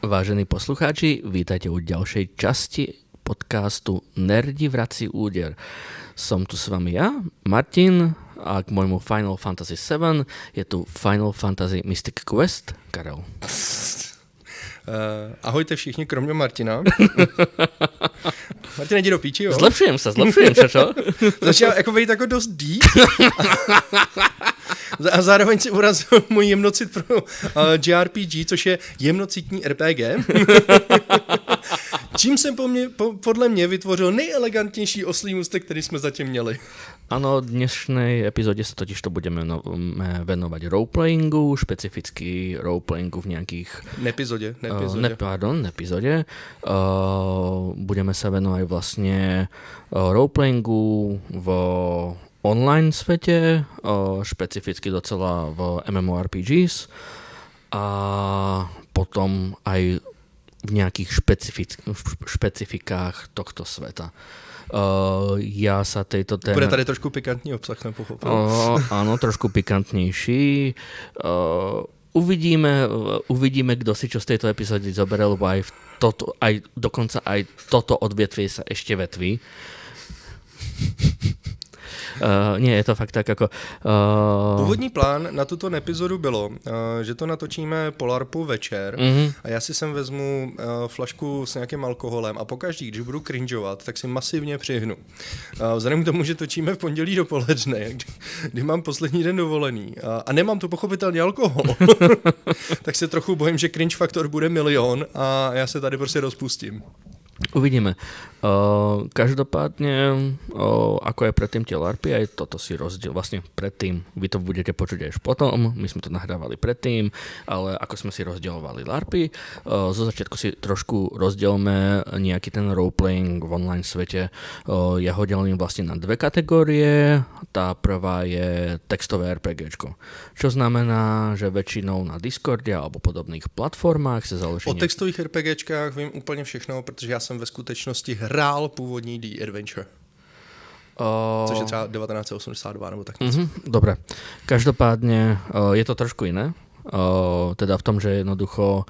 Vážení poslucháči, vítajte u ďalšej časti podcastu Nerdi vrací úder. Som tu s vami ja, Martin, a k môjmu Final Fantasy VII je tu Final Fantasy Mystic Quest, Karel. Ahojte všichni, kromě Martina. Martin, jdi do píči, jo? Zlepšujem sa, čo? Začal jako být jako dost deep. A zároveň si urazil můj jemnocit pro JRPG, což je jemnocitní RPG. Čím jsem podle mě vytvořil nejelegantnější oslý můstek, který jsme zatím měli. Áno, v dnešnej epizóde sa totiž to budeme venovať roleplayingu, špecificky roleplayingu v nejakých... Nepizode. Nepizode. Budeme sa venovať vlastne roleplayingu v online svete, špecificky docela v MMORPGs a potom aj v nejakých špecifikách tohto sveta. Ja sa tejto téme... Bude tady trošku pikantní obsah, jsem pochopil. Áno, trošku pikantnejší. Uvidíme, kto si čo z tejto epizódy zoberie, lebo dokonca aj toto odvetvie sa ešte vetví. Nie, je to fakt tak jako... Původní plán na tuto epizodu bylo, že to natočíme po LARPu večer a já si sem vezmu flašku s nějakým alkoholem a pokaždý, když budu cringeovat, tak si masivně přihnu. Vzhledem k tomu, že točíme v pondělí dopoledne, kdy mám poslední den dovolený a nemám tu pochopitelně alkohol, tak se trochu bojím, že cringe faktor bude 1 000 000 a já se tady prostě rozpustím. Uvidíme. Každopádne, ako aj predtým tie LARPy, aj toto si rozdiel. Vlastne predtým, vy to budete počuť až potom, my sme to nahrávali predtým, ale ako sme si rozdielovali LARPy, zo začiatku si trošku rozdielme nejaký ten roleplaying v online svete. Ja ho delím vlastne na 2 kategórie. Tá prvá je textové RPGčko. Čo znamená, že väčšinou na Discorde alebo podobných platformách sa založí... O textových RPGčkách vím úplně všechno, protože já jsem ve skutečnosti hrál původní The Adventure. Což je třeba 1982 nebo tak něco. Dobre. Každopádne je to trošku iné. Teda v tom, že jednoducho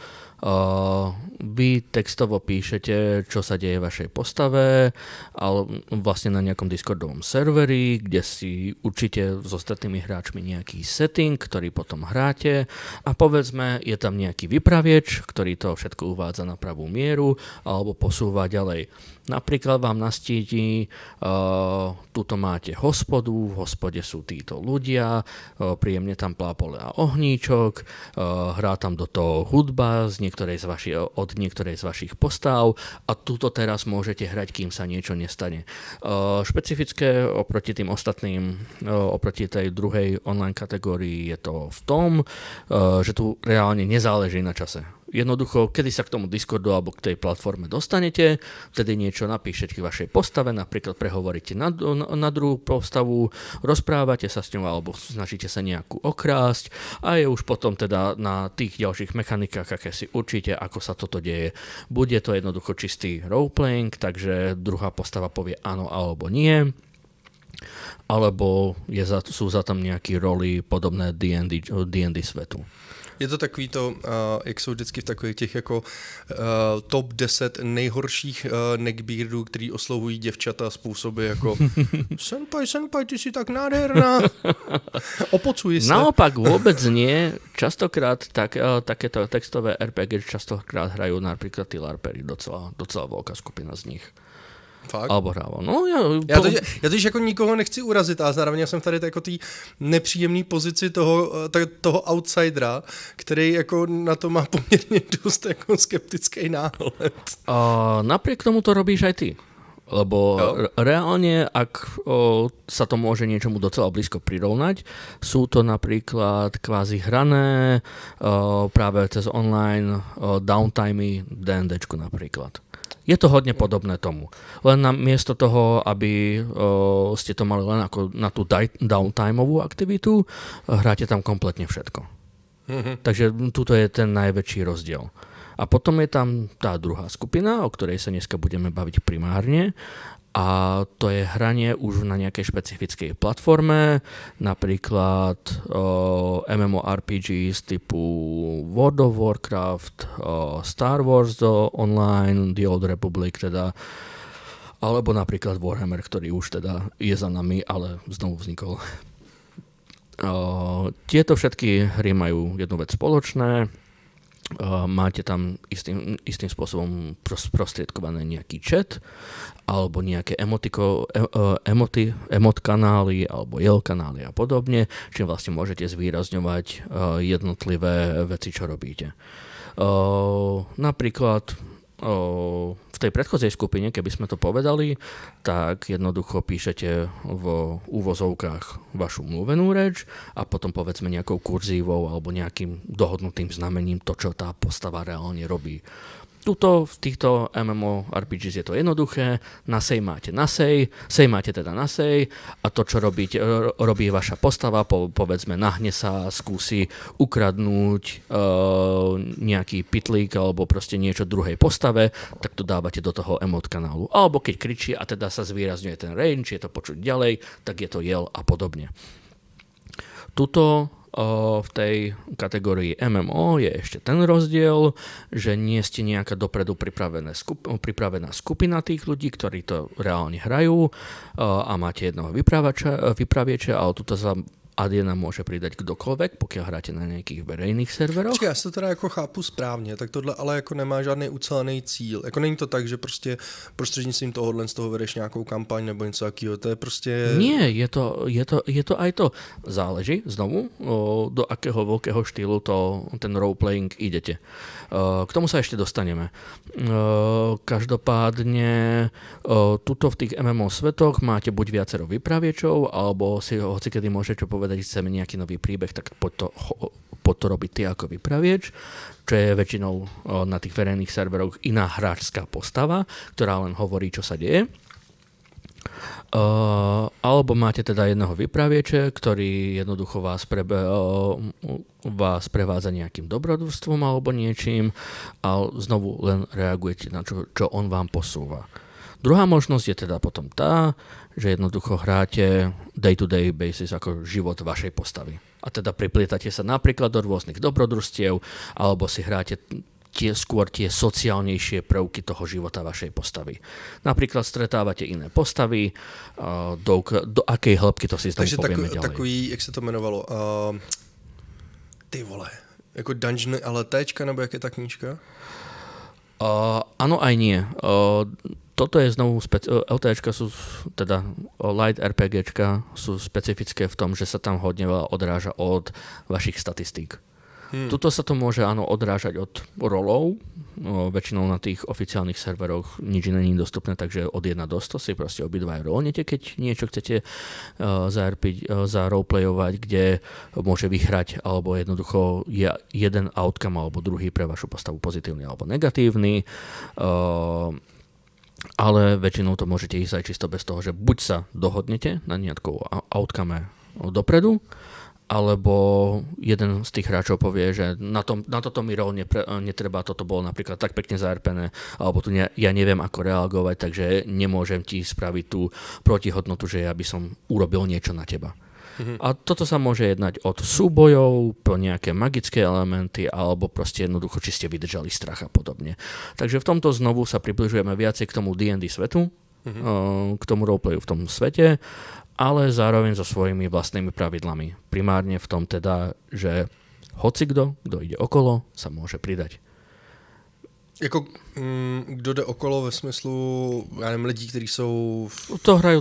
vy textovo píšete, čo sa deje vašej postave, ale vlastne na nejakom Discordovom serveri, kde si určite s ostatnými hráčmi nejaký setting, ktorý potom hráte a povedzme, je tam nejaký vypravieč, ktorý to všetko uvádza na pravú mieru alebo posúva ďalej. Napríklad vám nastíti, tuto máte hospodu, v hospode sú títo ľudia, príjemne tam plápole a ohníčok, hrá tam do toho hudba od niektorej z vašich postáv a tuto teraz môžete hrať, kým sa niečo nestane. Špecifické oproti tým ostatným, oproti tej druhej online kategórii je to v tom, že tu reálne nezáleží na čase. Jednoducho, kedy sa k tomu Discordu alebo k tej platforme dostanete, vtedy niečo napíšete k vašej postave, napríklad prehovoríte na druhú postavu, rozprávate sa s ňou alebo snažíte sa nejakú okrásť a je už potom teda na tých ďalších mechanikách, aké si určite, ako sa toto deje. Bude to jednoducho čistý roleplaying, takže druhá postava povie áno alebo nie, alebo sú za tam nejaké roly podobné D&D svetu. Je to takový to, jak jsou vždycky v takových těch jako top 10 nejhorších neckbeardů, který oslovují děvčata způsoby jako senpai, ty si tak nádherná. Opocuji se. Naopak vôbec nie. Častokrát takéto textové RPG častokrát hrajú napríklad tí LARPery, docela veľká skupina z nich. Fakt? Alebo hrávo. Já totiž jako nikoho nechci urazit a zároveň jsem tady jako tý nepříjemný pozici toho outsidera, který jako na to má poměrně dost jako skeptický náhled. Napriek tomu to robíš aj ty. Lebo reálne, ak sa to môže niečomu docela blízko prirovnať, sú to napríklad kvázi hrané práve cez online downtimey D&Dčku napríklad. Je to hodne podobné tomu. Len namiesto toho, aby ste to mali len ako na tú downtimeovú aktivitu, hráte tam kompletne všetko. Takže tuto je ten najväčší rozdiel. A potom je tam tá druhá skupina, o ktorej sa dneska budeme baviť primárne a to je hranie už na nejakej špecifickej platforme, napríklad MMORPGs typu World of Warcraft, Star Wars Online, The Old Republic teda, alebo napríklad Warhammer, ktorý už teda je za nami, ale znovu vznikol. Tieto všetky hry majú jednu vec spoločné. Máte tam istým spôsobom prostriedkované nejaký chat alebo nejaké emot kanály alebo yell kanály a podobne, čím vlastne môžete zvýrazňovať jednotlivé veci, čo robíte. Napríklad v tej predchodzej skupine, keby sme to povedali, tak jednoducho píšete v úvozovkách vašu mluvenú reč a potom povedzme nejakou kurzívou alebo nejakým dohodnutým znamením to, čo tá postava reálne robí. Tuto v týchto MMORPGs je to jednoduché, na sej máte na sej máte teda na sej a to, čo robí vaša postava, povedzme nahne sa, skúsi ukradnúť nejaký pitlík alebo proste niečo druhej postave, tak to dávate do toho emot kanálu. Alebo keď kričí a teda sa zvýrazňuje ten range, je to počuť ďalej, tak je to yell a podobne. Tuto v tej kategórii MMO je ešte ten rozdiel, že nie ste nejaká dopredu pripravená skupina tých ľudí, ktorí to reálne hrajú a máte jedného vypravieča, ale tuto sa ad 1 môže pridať kdokoľvek, pokiaľ hráte na nejakých verejných serveroch. Já to teda jako chápu správně, tak tohle ale jako nemá žádný ucelený cíl. Jako není to tak, že prostě prostřednictvím tohohle z toho vedeš nějakou kampaň nebo něco takého. To je prostě... Nie, je to aj to. Záleží znovu, do akého veľkého štýlu ten roleplaying idete. K tomu sa ešte dostaneme. Každopádne tuto v tých MMO svetoch máte buď viacero vypraviečov, alebo si hocikedy môžete povedať, že chceme nejaký nový príbeh, tak poď to robiť ty ako vypravieč, čo je väčšinou na tých verejných serveroch iná hráčská postava, ktorá len hovorí, čo sa deje. Alebo máte teda jedného vypravieče, ktorý jednoducho vás prevádza nejakým dobrodružstvom alebo niečím a znovu len reagujete na čo on vám posúva. Druhá možnosť je teda potom tá, že jednoducho hráte day-to-day basis ako život vašej postavy. A teda priplietate sa napríklad do rôznych dobrodružstiev alebo si hráte skôr tie sociálnejšie prvky toho života vašej postavy. Napríklad stretávate iné postavy, do akej hĺbky to si znovu povieme ďalej. Takový, jak se to jmenovalo, ty vole, jako Dungeon LTčka, nebo jak je ta knížka? Áno aj nie. Toto je znovu, LTčka sú, teda light RPGčka sú specifické v tom, že sa tam hodne veľa odráža od vašich statistík. Tuto sa to môže áno odrážať od rolov, väčšinou na tých oficiálnych serveroch nič iné nie je dostupné, takže od 1 do 100 si proste obidva rolnete, keď niečo chcete zaroleplayovať, kde môže vyhrať, alebo jednoducho je jeden outcome alebo druhý pre vašu postavu pozitívny alebo negatívny, ale väčšinou to môžete ísť aj čisto bez toho, že buď sa dohodnete na nejakou outcome dopredu, alebo jeden z tých hráčov povie, že na toto mi rol netreba, toto bolo napríklad tak pekne zaerpené, alebo tu ja neviem ako reagovať, takže nemôžem ti spraviť tú protihodnotu, že ja by som urobil niečo na teba. A toto sa môže jednať od súbojov po nejaké magické elementy alebo proste jednoducho, či ste vydržali strach a podobne. Takže v tomto znovu sa približujeme viacej k tomu D&D svetu, k tomu roleplayu v tom svete, ale zároveň so svojimi vlastnými pravidlami. Primárne v tom teda, že hocikdo, kto ide okolo, sa môže pridať. Jako, kdo jde okolo ve smyslu, já nevím, lidí, kteří jsou... To hrajú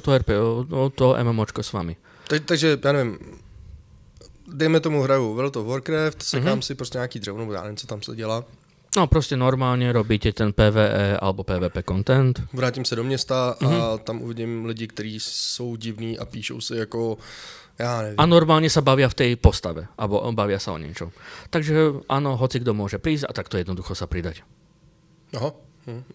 to MMOčko s vami. Takže, já nevím, dejme tomu hraju World of Warcraft, sekám si prostě nějaký dřevo, nebo já nevím, co tam se dělá. No proste normálne robíte ten PvE alebo PvP content. Vrátím se do města a tam uvidím lidi, kteří jsou divní a píšou si jako, já nevím. A normálne sa bavia v tej postave, alebo bavia sa o niečo. Takže áno, hoci kto môže prísť a takto jednoducho sa pridať. Aha.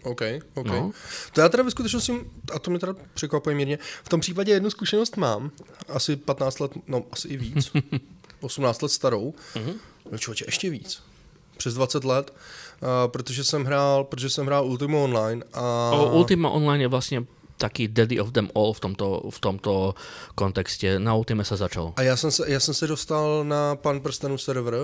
OK. No. To já teda ve skutečnosti, a to mě teda překvapuje mírně, v tom případě jednu zkušenost mám, asi 15 let, no asi i víc, 18 let starou, no člověče, ještě víc, přes 20 let, protože jsem hrál Ultima Online. A... Ultima Online je vlastne taký daddy of them all v tomto kontextě. Na Ultime se začalo. A já jsem se dostal na Pan prstenů server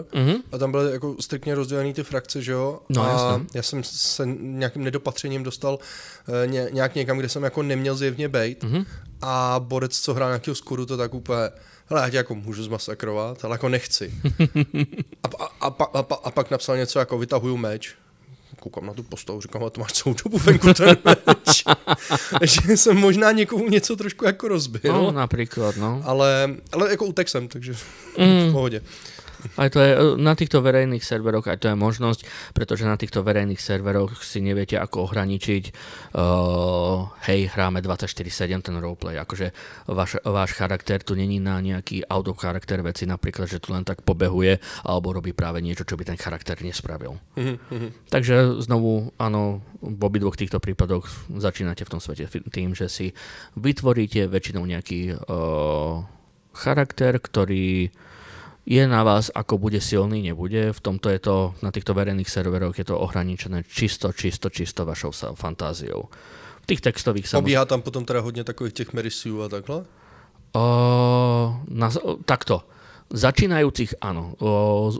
a tam byly jako striktně rozdělený ty frakce, že jo? No, a jasně. já jsem se nějakým nedopatřením dostal nějak někam, kde jsem jako neměl zjevně bejt a borec, co hrál nějakého skuru, to tak úplně, hele, já tě jako můžu zmasakrovat, ale jako nechci. A pak napsal něco jako vytahuju meč. Koukám na tu postavu, říkám, ale to máš celou dobu venku ten meč. Že jsem možná někomu něco trošku jako rozbil. No, například, no. Ale jako utek jsem, takže v pohodě. Aj to je na týchto verejných serveroch, aj to je možnosť, pretože na týchto verejných serveroch si neviete ako ohraničiť hej, hráme 24/7 ten roleplay, akože váš charakter tu není na nejaký autocharakter veci, napríklad, že tu len tak pobehuje alebo robí práve niečo, čo by ten charakter nespravil. Takže znovu, áno, v obidvoch týchto prípadoch začínate v tom svete tým, že si vytvoríte väčšinou nejaký charakter, ktorý je na vás, ako bude silný, nebude. V tomto je to, na týchto verejných serveroch je to ohraničené čisto vašou fantáziou. V tých textových Pobíhá tam potom teda hodně takových těch merisiů a takhle? Takto. Začínajúcich, áno.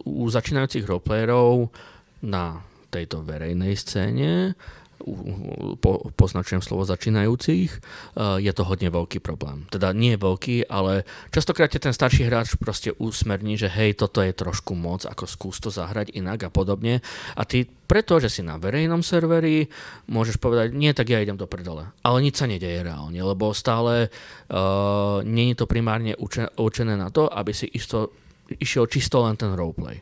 U začínajúcich roleplayerov na tejto verejnej scéne poznačujem slovo začínajúcich, je to hodne veľký problém. Teda nie je veľký, ale častokrát je ten starší hráč proste usmerní, že hej, toto je trošku moc, ako skús to zahrať inak a podobne. A ty preto, že si na verejnom serveri, môžeš povedať, nie, tak ja idem do prdele. Ale nič sa nedeje reálne, lebo stále nie je to primárne určené na to, aby si išiel čisto len ten roleplay.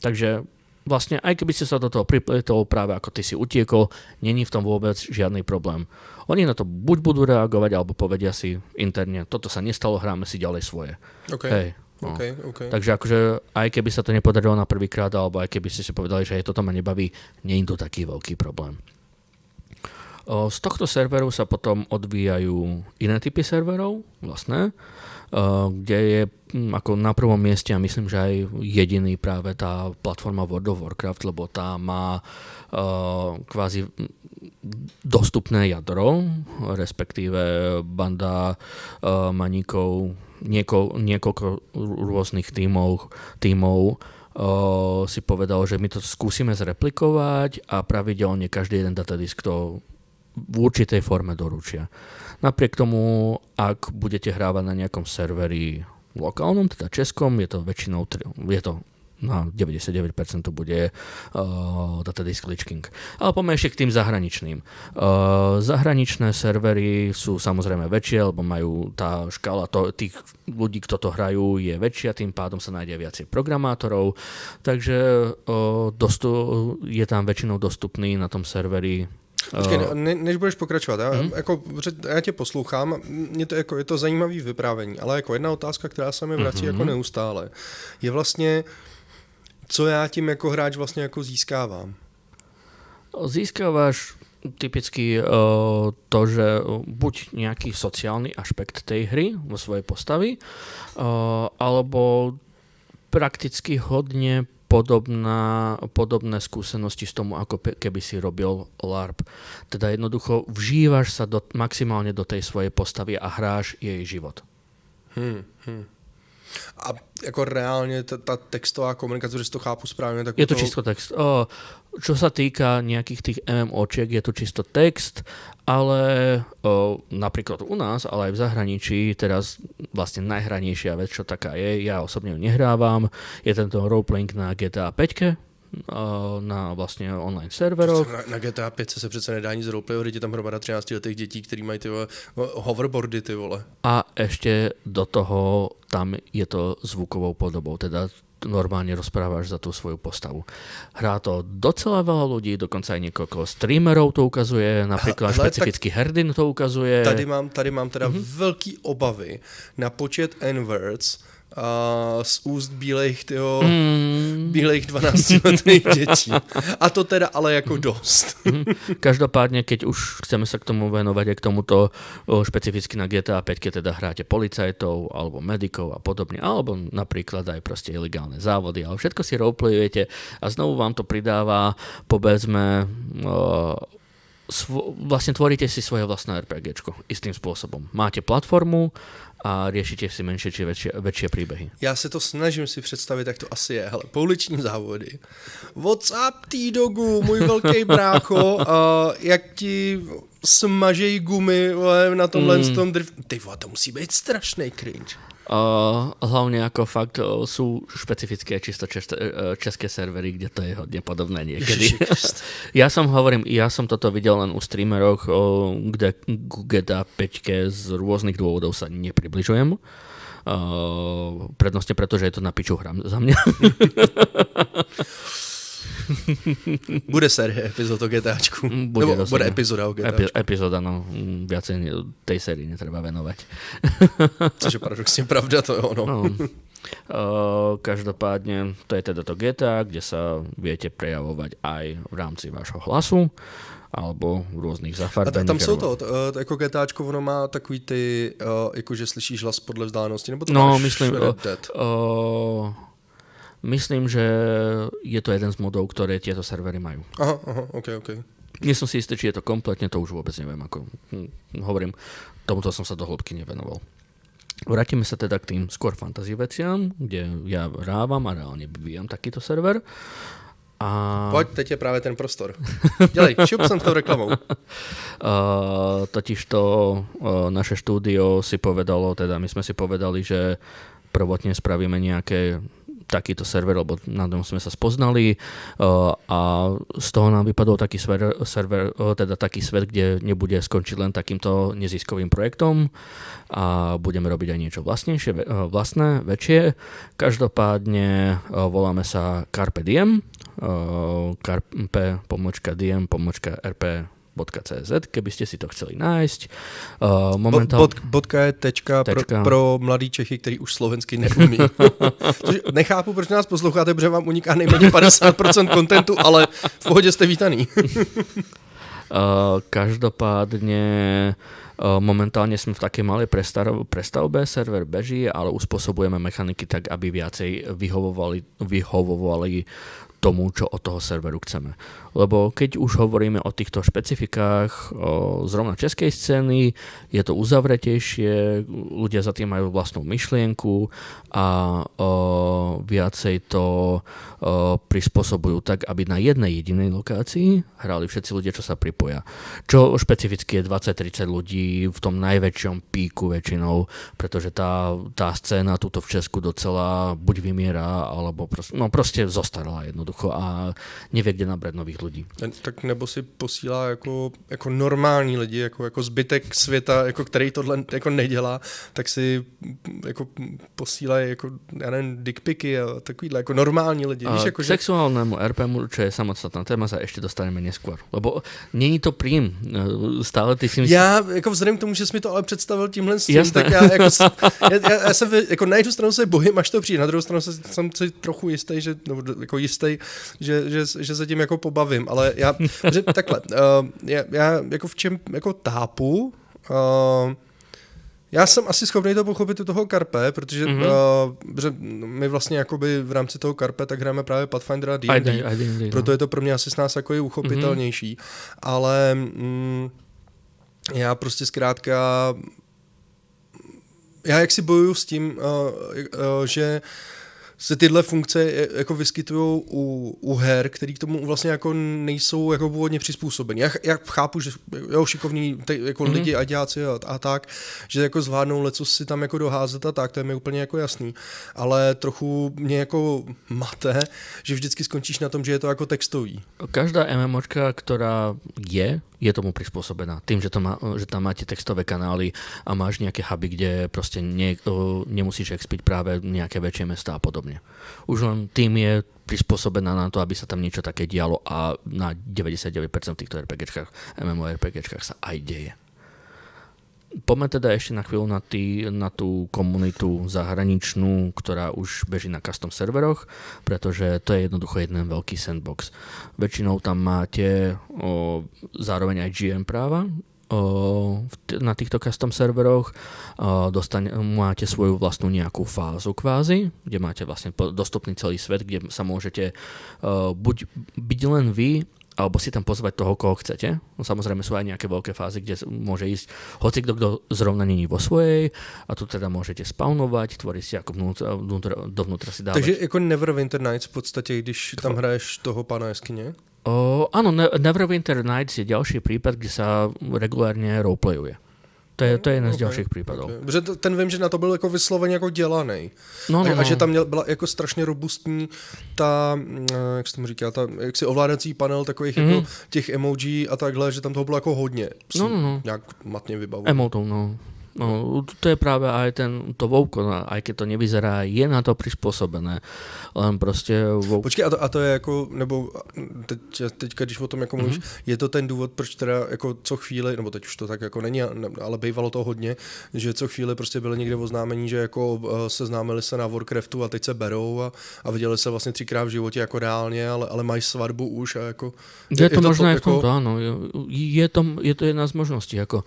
Takže vlastne, aj keby si sa do toho pripletol práve ako ty si utiekol, není v tom vôbec žiadny problém. Oni na to buď budú reagovať, alebo povedia si interne, toto sa nestalo, hráme si ďalej svoje. Okay. Hej, no. Okay. Takže akože, aj keby sa to nepodarilo na prvýkrát, alebo aj keby ste si povedali, že toto ma nebaví, nie je to taký veľký problém. Z tohto serveru sa potom odvíjajú iné typy serverov, vlastne, kde je ako na prvom mieste a myslím, že aj jediný práve tá platforma World of Warcraft, lebo tá má kvázi dostupné jadro, respektíve banda maníkov, niekoľko rôznych tímov si povedal, že my to skúsime zreplikovať a pravidelne každý jeden datadisk to v určitej forme doručia. Napriek tomu, ak budete hrávať na nejakom serveri lokálnom, teda českom, je to väčšinou, je to na 99% bude datadisk Lich King. Ale poďme ešte k tým zahraničným. Zahraničné servery sú samozrejme väčšie, lebo majú tá škála tých ľudí, kto to hrajú, je väčšia, tým pádom sa nájde viacej programátorov, takže je tam väčšinou dostupný na tom serveri. Počkej, než budeš pokračovat, já tě poslouchám, je to zajímavý vyprávění, ale jako jedna otázka, která se mi vrací jako neustále, je vlastně, co já tím jako hráč vlastně jako získávám? Získáváš typicky to, že buď nejaký sociálny aspekt tej hry vo svojej postavy, alebo prakticky hodne podobné skúsenosti s tomu, ako keby si robil LARP. Teda jednoducho vžívaš sa maximálne do tej svojej postavy a hráš jej život. A jako reálne tá textová komunikace, že to chápu správne, tak je to čisto text. Čo sa týka nejakých tých MMOčiek, je to čisto text, ale napríklad u nás, ale aj v zahraničí, teraz vlastne najhranejšia vec, čo taká je, ja osobne ju nehrávam, je tento roleplaying na GTA 5, na vlastně online serveroch. Na GTA 5 se přece nedá nic roleplayu, je tam hromada 13letých dětí, který mají ty hoverboardy, ty vole. A ešte do toho tam je to zvukovou podobou, teda normálne rozprávaš za tú svoju postavu. Hrá to docela veľa ľudí, dokonca aj niekoľko streamerov to ukazuje, napríklad špecifický hrdin to ukazuje. Tady mám teda velký obavy na počet N-words z úst bílejch 12letých dětí. A to teda ale jako dost. Každopádne, keď už chceme sa k tomu venovať aj k tomuto špecificky na GTA 5, keď teda hráte policajtov alebo medikov a podobne, alebo napríklad aj proste ilegálne závody, ale všetko si roleplayujete a znovu vám to pridáva, povedzme, vlastne tvoríte si svoje vlastné RPGčko istým spôsobom. Máte platformu a riešite si menšie či väčšie príbehy. Já se to snažím si představit, jak to asi je. Hele, pouliční závody. What's up, T-Dogu, můj velký brácho, jak ti smažej gumy na tomhle tom drift. Ty vole, to musí být strašný cringe. Hlavne ako fakt sú špecifické čisto české servery, kde to je hodne podobné niekedy. Ja som toto videl len u streameroch, kde k GTA 5 z rôznych dôvodov sa nepribližujem. Prednostne preto, že je to na piču hram za mňa. Bude série epizód o GTAčku. Bude epizóda o GTAčku. Epizóda, no. Viacej tej sérii netreba venovať. Což je paradoxne pravda, to je ono. No. Každopádne, to je teda to GTA, kde sa viete prejavovať aj v rámci vášho hlasu alebo v různých zafarbeních. A tam jsou to jako GTAčko, ono má takový ty, jako že slyšíš hlas podle vzdálenosti, nebo to no, máš Red Dead? Myslím, že je to jeden z modov, ktoré tieto servery majú. Aha, ok. Nie som si istý, či je to kompletne, to už vôbec neviem. Ako hovorím, tomuto som sa do hĺbky nevenoval. Vrátime sa teda k tým skôr fantasy veciam, kde ja hrávam a reálne vyvíjam takýto server. Pojď, teď je právě ten prostor. Dělej, šup jsem tou reklamou. Totižto naše štúdio si povedalo, teda my sme si povedali, že prvotne spravíme nejaké takýto server, lebo na tom sme sa spoznali a z toho nám vypadol taký server, teda taký svet, kde nebude skončiť len takýmto neziskovým projektom a budeme robiť aj niečo vlastné, väčšie. Každopádne voláme sa Carpe Diem, Carpe-Diem.rp.cz, keby ste si to chceli nájsť. Bodka je tečka. Pro mladý Čechy, který už slovensky neumí. Nechápu, proč nás posloucháte, protože vám uniká nejméně 50% kontentu, ale v pohodě jste vítaný. Každopádne momentálne sme v takej malej prestavbe, server beží, ale uspôsobujeme mechaniky tak, aby viacej vyhovovali tomu, čo od toho serveru chceme. Lebo keď už hovoríme o týchto špecifikách zrovna českej scény, je to uzavretejšie, ľudia za tým majú vlastnú myšlienku a viacej to prispôsobujú tak, aby na jednej jedinej lokácii hrali všetci ľudia, čo sa pripoja. Čo špecificky je 20-30 ľudí v tom najväčšom píku väčšinou, pretože tá scéna tuto v Česku docela buď vymiera, alebo proste zostarla jednoducho a nevie, kde nabrať nových ľudí. Tak nebo si posílá jako normální lidi, jako zbytek světa, jako který tohle jako nedělá, tak si jako posílají jako, já nevím, dickpiky a takovýhle jako normální lidi. Víš, jako, k sexuálnemu RPmu, čo je samostatná téma, sa ešte dostaneme neskôr. Lebo není to príjem. Stále ty si myslíš... Já jako vzhledem k tomu, že jsi mi to ale představil tímhle s tím, tak já jsem jako na jednu stranu se bojím, až to přijde, na druhou stranu jsem si trochu jistý, že se tím jako pobavím, ale já takhle, já jako v čem jako tápu, já jsem asi schopný to pochopit u toho Carpe, protože my vlastně jakoby v rámci toho Carpe tak hrajeme právě Pathfindera D&D, proto je to pro mě asi s nás jako je uchopitelnější, ale já prostě zkrátka já jak si bojuju s tím, že se tyhle funkce jako vyskytují u her, který k tomu vlastně jako nejsou jako původně přizpůsobení. Já chápu, že šikovní jako lidi a děláci a tak, že jako zvládnou leco si tam jako doházet a tak, to je mi úplně jako jasný. Ale trochu mě jako mate, že vždycky skončíš na tom, že je to jako textový. Každá MMOčka, ktorá je tomu prispôsobená. Tým, že tam máte textové kanály a máš nejaké huby, kde proste nemusíš expiť práve nejaké väčšie mestá a podobne. Už len tým je prispôsobená na to, aby sa tam niečo také dialo a na 99% týchto RPGčkách, MMORPGčkách sa aj deje. Poďme teda ešte na chvíľu na tú komunitu zahraničnú, ktorá už beží na custom serveroch, pretože to je jednoducho jeden veľký sandbox. Väčšinou tam máte zároveň aj GM práva na týchto custom serveroch. Máte svoju vlastnú nejakú fázu kvázi, kde máte vlastne dostupný celý svet, kde sa môžete buď byť len vy, alebo si tam pozvať toho, koho chcete. No, samozrejme sú aj nejaké veľké fázy, kde môže ísť hoci kto zrovna není vo svojej a tu teda môžete spawnovať, tvoriť si ako dovnútra si dávať. Takže jako Neverwinter Nights v podstate, když tam hraješ toho pána jeskyne? Áno, Neverwinter Nights je ďalší prípad, kde sa regulárne roleplayuje. To je jeden z ďalších případů. Protože ten vím, že na to byl jako vysloveně jako dělaný. A že tam byla jako strašně robustní ta, jak se tomu říká, ta jaksi ovládací panel takových jako těch emoji a takhle, že tam toho bylo jako hodně. Nějak matně vybavuji. Emotov, No, to je práve aj to Vovko, aj keď to nevyzerá, je na to prispôsobené. Len proste Vovko... Počkej, a to je jako, nebo teďka, když o tom jako mluvíš, je to ten důvod, proč teda jako co chvíli, nebo teď už to tak jako není, ale bývalo to hodně, že co chvíli prostě byly někde oznámení, že jako seznámili se na Warcraftu a teď se berou a viděli se vlastně 3krát v životě jako reálně, ale mají svatbu už a jako... Je to možno aj v tomto, áno. Je to jedna z možností, ako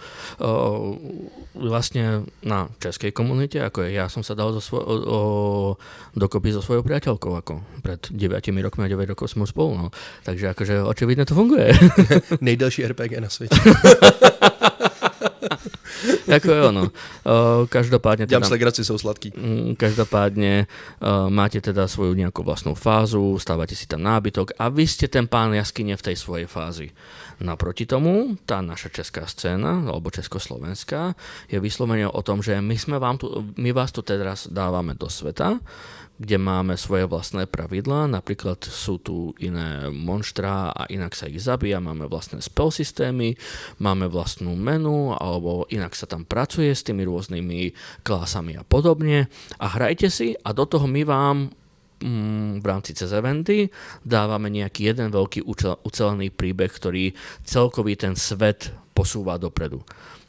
vlastne na českej komunite, ako ja som sa dal dokopy so svojou priateľkou, ako pred 9 rokmi a 9 rokov sme spolu, no. Takže akože očividne to funguje. Nejdelší RPG na svete. Ako je ono. Každopádne teda... Dělám sú sladký. Každopádne máte teda svoju nejakú vlastnú fázu, stávate si tam nábytok a vy ste ten pán jaskyne v tej svojej fázi. Naproti tomu, tá naša česká scéna, alebo československá, je vyslovene o tom, že my vás tu teraz dávame do sveta, kde máme svoje vlastné pravidlá, napríklad sú tu iné monštrá a inak sa ich zabíja, máme vlastné spell systémy, máme vlastnú menu, alebo inak sa tam pracuje s tými rôznymi klásami a podobne a hrajte si a do toho my vám v rámci cez eventy dávame nejaký jeden veľký ucelený príbeh, ktorý celkový ten svet posúva dopredu.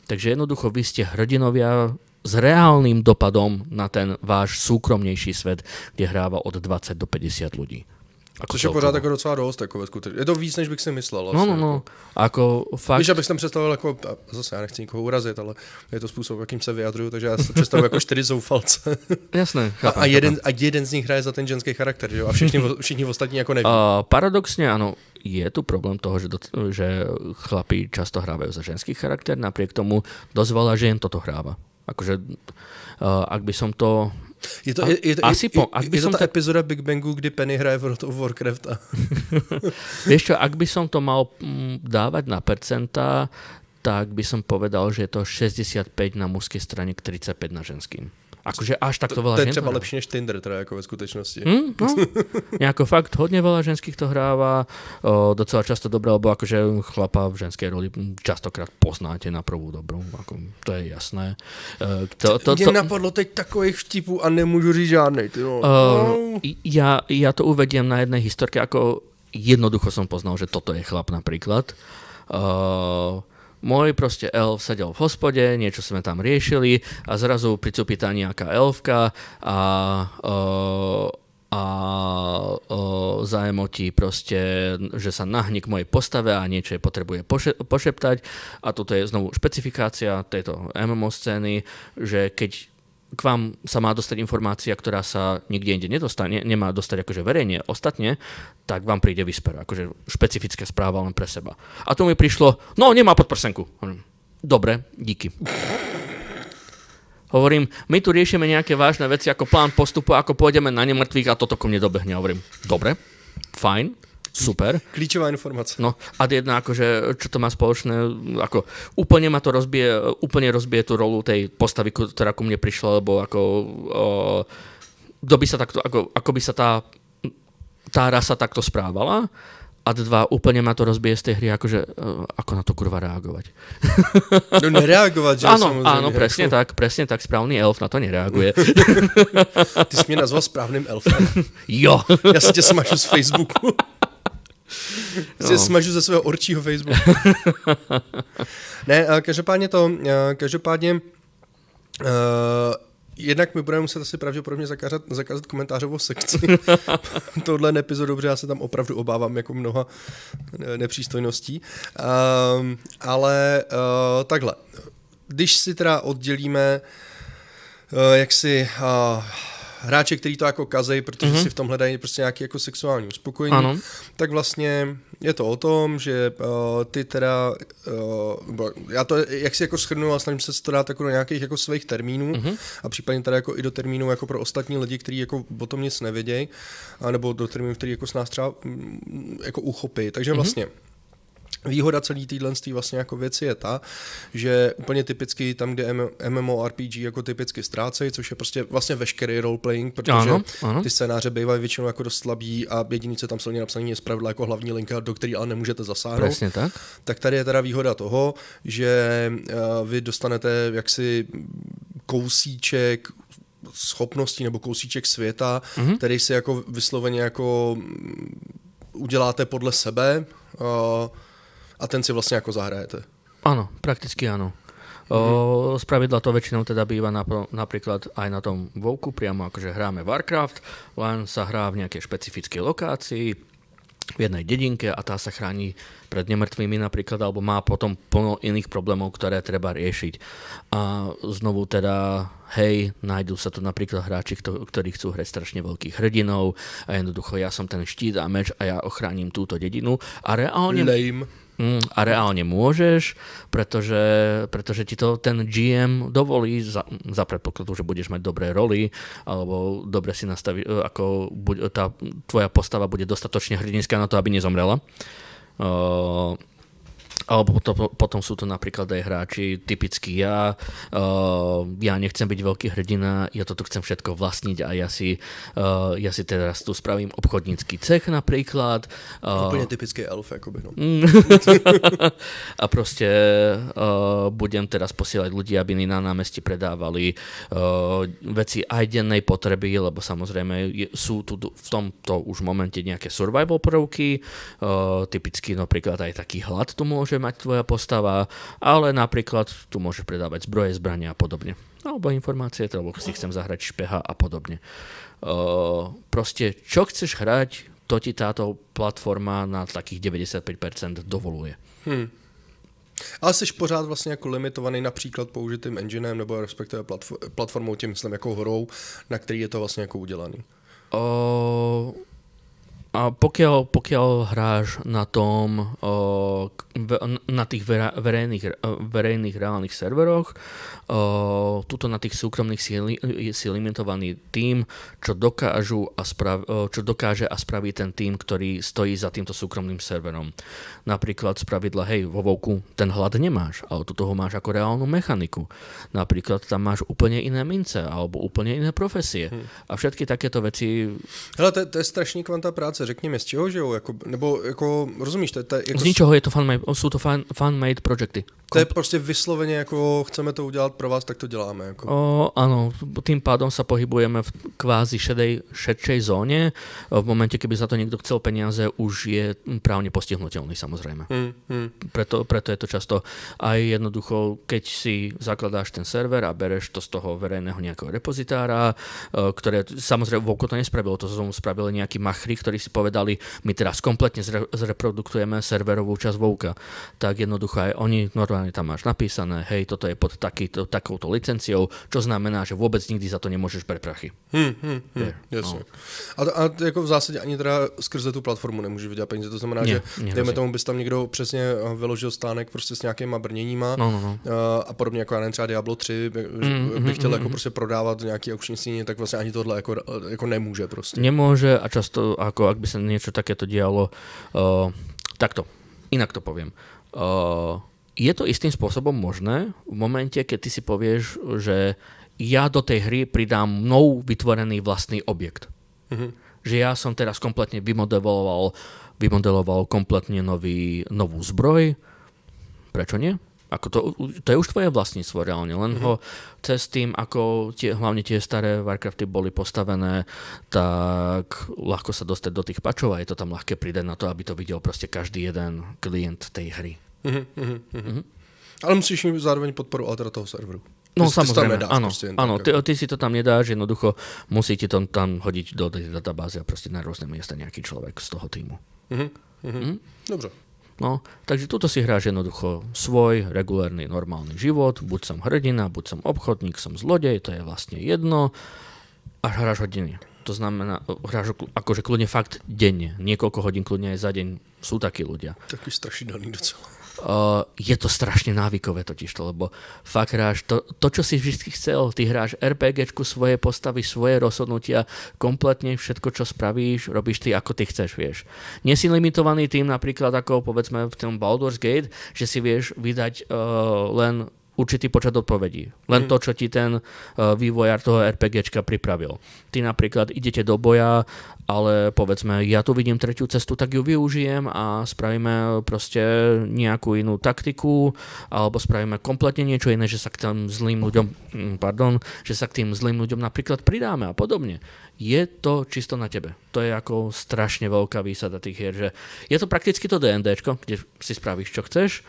Takže jednoducho vy ste hrdinovia s reálnym dopadom na ten váš súkromnejší svet, kde hráva od 20 do 50 ľudí. Což je pořád jako docela dost, jako ve skutečnosti. Je to víc, než bych si myslel. Vlastně, no. Jako fakt... Víš, abych tam představil, jako, zase já nechci nikoho urazit, ale je to způsob, jakým se vyjadruju, takže já si představuji jako 4 zoufalce. Jasné. Chápem, a jeden z nich hraje za ten ženský charakter, že? A všichni ostatní jako neví. Paradoxne, áno, je tu problém toho, že chlapí často hrávajú za ženský charakter, napriek tomu dosť veľa žien toto hráva. Akože, ak by som to... Je to tá epizoda Big Bangu, kdy Penny hraje v Warcraft. Vieš čo, ak by som to mal dávať na percentá, tak by som povedal, že je to 65 na mužskej strane k 35 na ženským. Akože až takto veľa žen. To je třeba lepší než Tinder, teda jako ve skutečnosti. No, nejako fakt hodne veľa ženských to hráva, docela často dobré, lebo akože chlapa v ženskej roli častokrát poznáte na prvú dobrú, ako, to je jasné. Mne napadlo teď takových vtipů a nemôžu říct žádnej. Ja to uvediem na jednej historke, ako jednoducho som poznal, že toto je chlap napríklad. Môj proste elf sedel v hospode, niečo sme tam riešili a zrazu pricupitá nejaká elfka a zaemotí proste, že sa nahní k mojej postave a niečo je potrebuje pošeptať. A toto je znovu špecifikácia tejto MMO scény, že keď k vám sa má dostať informácia, ktorá sa nikde inde nedostane, nemá dostať akože verejne ostatne, tak vám príde Whisper, akože špecifická správa len pre seba. A to mi prišlo, no nemá podprsenku. Dobre, díky. Hovorím, my tu riešime nejaké vážne veci ako plán postupu, ako pôjdeme na nemrtvých a toto ko mne dobehne. Hovorím, dobre, fajn. Super. Klíčová informácia. No a jedna akože, čo to má spoločné, ako úplne ma to rozbije tú rolu tej postavy, ktorá ku mne prišla, lebo ako kto by sa takto, ako by sa tá rasa takto správala a dva, úplne ma to rozbije z tej hry, akože ako na to kurva reagovať. No nereagovať, že? Áno, presne tak, správny elf na to nereaguje. Ty si mě nazval správným elfem. Jo. Ja si tě smažu z Facebooku. Smažu ze svého orčího Facebooku. Ne, každopádně jednak my budeme muset asi pravděpodobně zakázat komentářovou sekci tohle epizodu, protože já se tam opravdu obávám jako mnoha nepřístojností. Ale takhle, když si teda oddělíme hráče, který to jako kazej, protože si v tom hledají prostě nějaký jako sexuální uspokojení, tak vlastně je to o tom, že ty teda, já to, jak si jako shrnu a snažím se to dát jako do nějakých jako svých termínů a případně teda jako i do termínů jako pro ostatní lidi, kteří jako o tom nic nevědějí, nebo do termínů, který jako s nás třeba jako uchopí. Takže vlastně výhoda celý týdlenství vlastně jako věci je ta, že úplně typicky tam, kde MMORPG jako typicky ztrácejí, což je prostě vlastně veškerý roleplaying, protože ty scénáře bývají většinou jako dost slabý a jediný, co tam silně napsaný, je zpravidla jako hlavní linka, do který ale nemůžete zasáhnout. Přesně tak. Tak tady je teda výhoda toho, že vy dostanete jaksi kousíček schopností nebo kousíček světa, který si jako vysloveně jako uděláte podle sebe a ten si vlastně jako zahrajete. Áno, prakticky áno. Spravidla to väčšinou teda býva napríklad aj na tom WoWku, priamo akože hráme Warcraft, len sa hrá v nejakej špecifickej lokácii, v jednej dedinke a tá sa chráni pred nemrtvými napríklad, alebo má potom plno iných problémov, ktoré treba riešiť. A znovu teda, hej, nájdú sa tu napríklad hráči, ktorí chcú hrať strašne veľkých hrdinov a jednoducho ja som ten štít a meč a ja ochránim túto dedinu a reálne môžeš, pretože ti to ten GM dovolí za predpokladu, že budeš mať dobré roly alebo dobre si nastaví, ako tá tvoja postava bude dostatočne hrdinská na to, aby nezomrela. Alebo potom sú to napríklad aj hráči, typicky ja nechcem byť veľký hrdina, ja toto chcem všetko vlastniť a ja si teraz tu spravím obchodnícky cech napríklad. Úplne typický elf, akoby, no. A proste budem teraz posielať ľudí, aby na námestí predávali veci aj dennej potreby, lebo samozrejme sú tu v tomto už momente nejaké survival prvky, typicky napríklad aj taký hlad tu môže mať tvoja postava, ale napríklad tu môžeš predávať zbroje, zbrania a podobne. Alebo informácie, alebo si chcem zahrať špeha a podobne. Proste, čo chceš hrať, to ti táto platforma na takých 95% dovoluje. Ale jsi pořád vlastně jako limitovaný například použitým enginem nebo respektive platformou, tím myslím jako hrou, na který je to vlastně jako udělaný. A pokiaľ hráš na tom, na tých verejných reálnych serveroch, tuto na tých súkromných si limitovaný tým, čo dokáže a spraví ten tým, ktorý stojí za týmto súkromným serverom. Napríklad spravidla, hej, vo WoWku ten hlad nemáš, ale tu toho máš ako reálnu mechaniku. Napríklad tam máš úplne iné mince, alebo úplne iné profesie. A všetky takéto veci... Hele, to je strašný kvanta práce. Řekni mi, z čeho žijou? Nebo jako, rozumíš? Jako... Z ničoho je to sú to fan-made projekty. To je prostě vysloveně jako chceme to udělat pro vás, tak to děláme. Jako. Áno, tým pádom sa pohybujeme v kvázi šedšej zóne. V momente, keby za to niekto chcel peniaze, už je právne postihnutelný, samozrejme. Preto je to často aj jednoducho, keď si zakladáš ten server a bereš to z toho verejného nejakého repozitára, ktoré samozrejme WoWko to nespravilo, to spravili nejakí machri, ktorí si povedali, my teraz kompletne zreproduktujeme serverovú časť WoWka. Tak jednoducho aj oni normálne tam máš napísané, hej, toto je pod takouto licenciou, čo znamená, že vôbec nikdy za to nemôžeš pre prachy. Jasně. No. A jako v zásadě ani teda skrze tu platformu nemůžeš vydělat peníze, to znamená, že dejme tomu, bys tam někdo přesně vyložil stánek prostě s nějakýma brněníma a podobně jako já nevím, třeba Diablo 3 by chtěl jako prostě prodávat nějaký aukční síně, tak vlastně ani tohle jako nemůže prostě. Nemôže a často, ako ak by sa niečo takéto dialo, takto, inak to poviem. Je to istým spôsobom možné v momente, keď ty si povieš, že ja do tej hry pridám mnou vytvorený vlastný objekt. Že ja som teraz kompletne vymodeloval kompletne novú zbroj. Prečo nie? Ako to je už tvoje vlastníctvo reálne, len ho cez tým, ako hlavne tie staré Warcrafty boli postavené, tak ľahko sa dostať do tých patchov a je to tam ľahké pridať na to, aby to videl proste každý jeden klient tej hry. Ale musíš mít zároveň podporu altera toho serveru. No samozrejme, áno, prostě ty si to tam nedáš, jednoducho musí ti to tam hodiť do tej databázy a proste na rôzne miesta nejaký človek z toho týmu. Dobře. No, takže tuto si hráš jednoducho svoj regulárny, normálny život, buď som hrdina, buď som obchodník, som zlodej, to je vlastne jedno. až hráš hodiny. To znamená, hráš akože kľudne fakt denne. Niekoľko hodín kľudne aj za deň. Sú takí ľudia. Taký strašidelný docela. Je to strašne návykové totižto, lebo fakt hráš to, čo si vždy chcel. Ty hráš RPGčku, svoje postavy, svoje rozhodnutia, kompletne všetko, čo spravíš, robíš ty, ako ty chceš, vieš. Nie si limitovaný tým napríklad, ako povedzme v tom Baldur's Gate, že si vieš vydať len určitý počet odpovedí. Len to, čo ti ten vývojár toho RPGčka pripravil. Ty napríklad idete do boja, ale povedzme, ja tu vidím tretiu cestu, tak ju využijem a spravíme proste nejakú inú taktiku, alebo spravíme kompletne niečo iné, že sa k tým zlým ľuďom napríklad pridáme a podobne. Je to čisto na tebe. To je ako strašne veľká výsada tých hier, že je to prakticky to D&Dčko, kde si spravíš, čo chceš,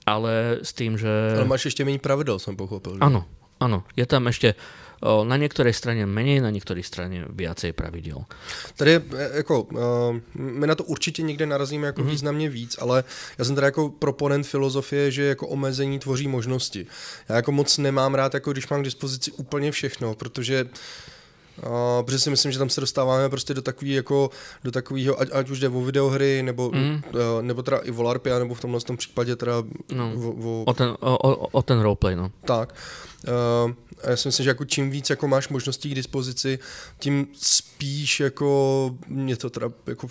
ale s tým, že... Ale máš ešte menej pravidel, som pochopil. Že? Áno. Je tam ešte na niektorej strane menej, na niektorej strane viacej pravidel. Tady jako, my na to určitě někde narazíme jako významně víc, ale já jsem teda jako proponent filozofie, že jako omezení tvoří možnosti. Já jako moc nemám rád, jako když mám k dispozici úplně všechno, protože si myslím, že tam se dostáváme prostě do takového, ať už jde o videohry, nebo teda i o LARPy, nebo v tomhle případě teda o ten roleplay, no. Tak. Já si myslím, že jako čím víc jako máš možností k dispozici, tím spíš jako mě to teda jako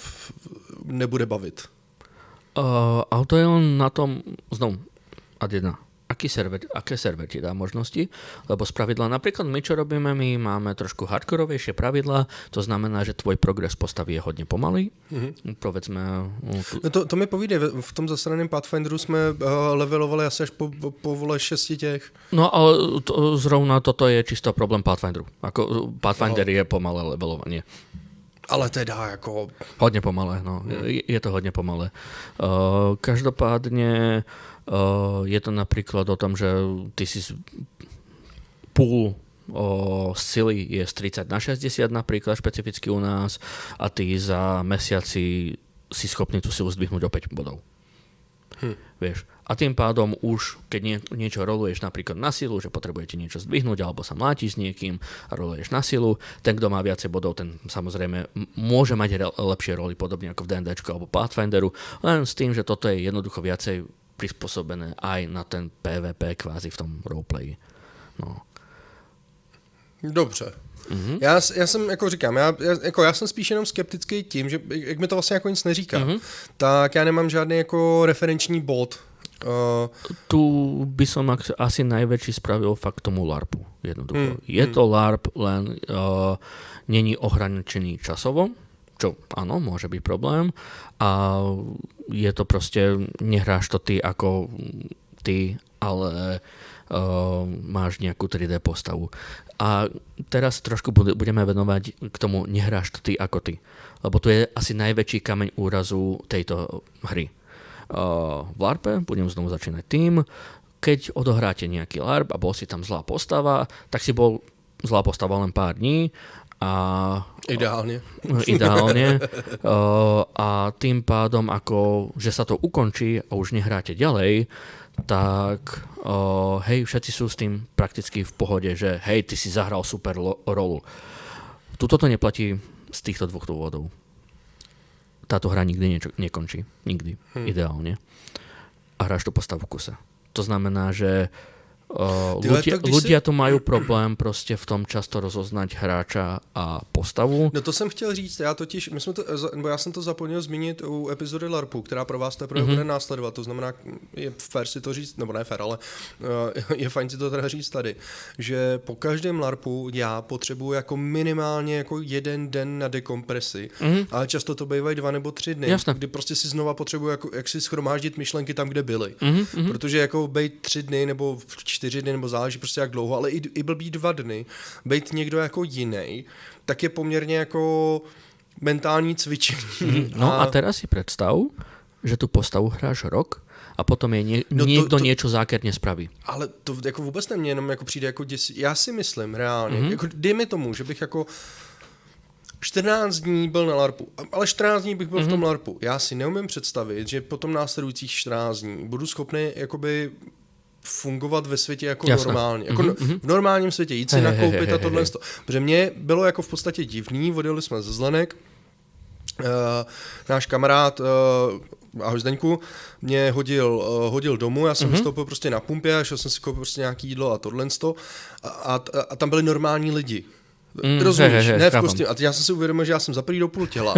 nebude bavit. Ale to je len na tom, znovu, ad jedna. Aké server ti dá možnosti, lebo z pravidla, napríklad my, čo robíme, my máme trošku hardkorovejšie pravidla, to znamená, že tvoj progres postavy je hodne pomalý. Povedzme... To mi povídej, v tom zasraném Pathfinderu jsme levelovali asi až po vole 6 těch. No ale zrovna toto je čisto problém Pathfinderu. Pathfinder je pomalé levelovanie. Ale teda jako... Hodne pomalé, no. Je to hodne pomalé. Každopádne je to napríklad o tom, že ty si pool sily je z 30/60 napríklad špecificky u nás a ty za mesiac si schopný tú silu zdvihnúť o 5 bodov. Vieš. A tým pádom už, keď niečo roluješ napríklad na silu, že potrebujete niečo zdvihnúť alebo sa mlátiš s niekým a roluješ na silu, ten, kto má viacej bodov, ten samozrejme môže mať lepšie roly, podobne ako v D&Dčku alebo Pathfinderu, len s tým, že toto je jednoducho viacej prispôsobené aj na ten PvP kvázi v tom roleplayi. No. Dobře. Já jsem, jako říkám, já jsem spíš jenom skeptický tím, že jak mi to vlastně jako nic neříká, tak já nemám žádný jako referenční bod. Tu by som asi najväčší spravil fakt tomu LARPu. Jednoducho. Je to LARP, len není ohraničený časovo, čo áno, môže byť problém. A je to proste, nehráš to ty ako ty, ale máš nejakú 3D postavu. A teraz trošku budeme venovať k tomu, nehráš to ty ako ty. Lebo to je asi najväčší kameň úrazu tejto hry. V LARPe, budem znovu začínať tým, keď odohráte nejaký LARP a bol si tam zlá postava, tak si bol zlá postava len pár dní a ideálne a tým pádom, ako že sa to ukončí a už nehráte ďalej, tak hej, všetci sú s tým prakticky v pohode, že hej, ty si zahral super rolu. Tuto to neplatí z týchto dvoch dôvodov. Táto hra nikdy nekončí. Nikdy. Ideálne. A hráš tú postavu v kuse. To znamená, že ľudia tu majú problém prostě v tom často rozoznať hráča a postavu. No to jsem chtěl říct, já jsem to zapomněl zmínit u epizody LARPu, která pro vás teprve bude následovat, to znamená, je fér si to říct, nebo ne fér, ale je fajn si to teda říct tady, že po každém LARPu já potřebuji jako minimálně jako 1 den na dekompresi, ale často to bývají 2 nebo 3 dny, kdy prostě si znova potřebuji jako, jak si schromáždit myšlenky tam, kde byly. Protože jako bejt 3 dny nebo 4 dny, nebo záleží prostě jak dlouho, ale i blbý 2 dny, bejt někdo jako jiný, tak je poměrně jako mentální cvičení. No a teraz si predstav, že tu postavu hráš rok a potom je niekto niečo zákerne spraví. Ale to jako vůbec ne, mně jenom jako přijde jako děsí. Já si myslím reálně, jako dejme tomu, že bych jako 14 dní byl na LARPu, ale 14 dní bych byl v tom LARPu. Já si neumím představit, že potom následujících 14 dní budu schopný jakoby fungovat ve světě jako normálně. Jako v normálním světě, jít si nakoupit a tohle. Protože mě bylo jako v podstatě divný, odjeli jsme ze Zlenek, náš kamarád, ahoj Zdeňku, mě hodil domů, já jsem vystoupil prostě na pumpě a šel jsem si koupit prostě nějaký jídlo a tohle. A tam byli normální lidi. Rozumíš, ne v kostýmu. A já jsem si uvědomil, že já jsem za prvý do půl těla,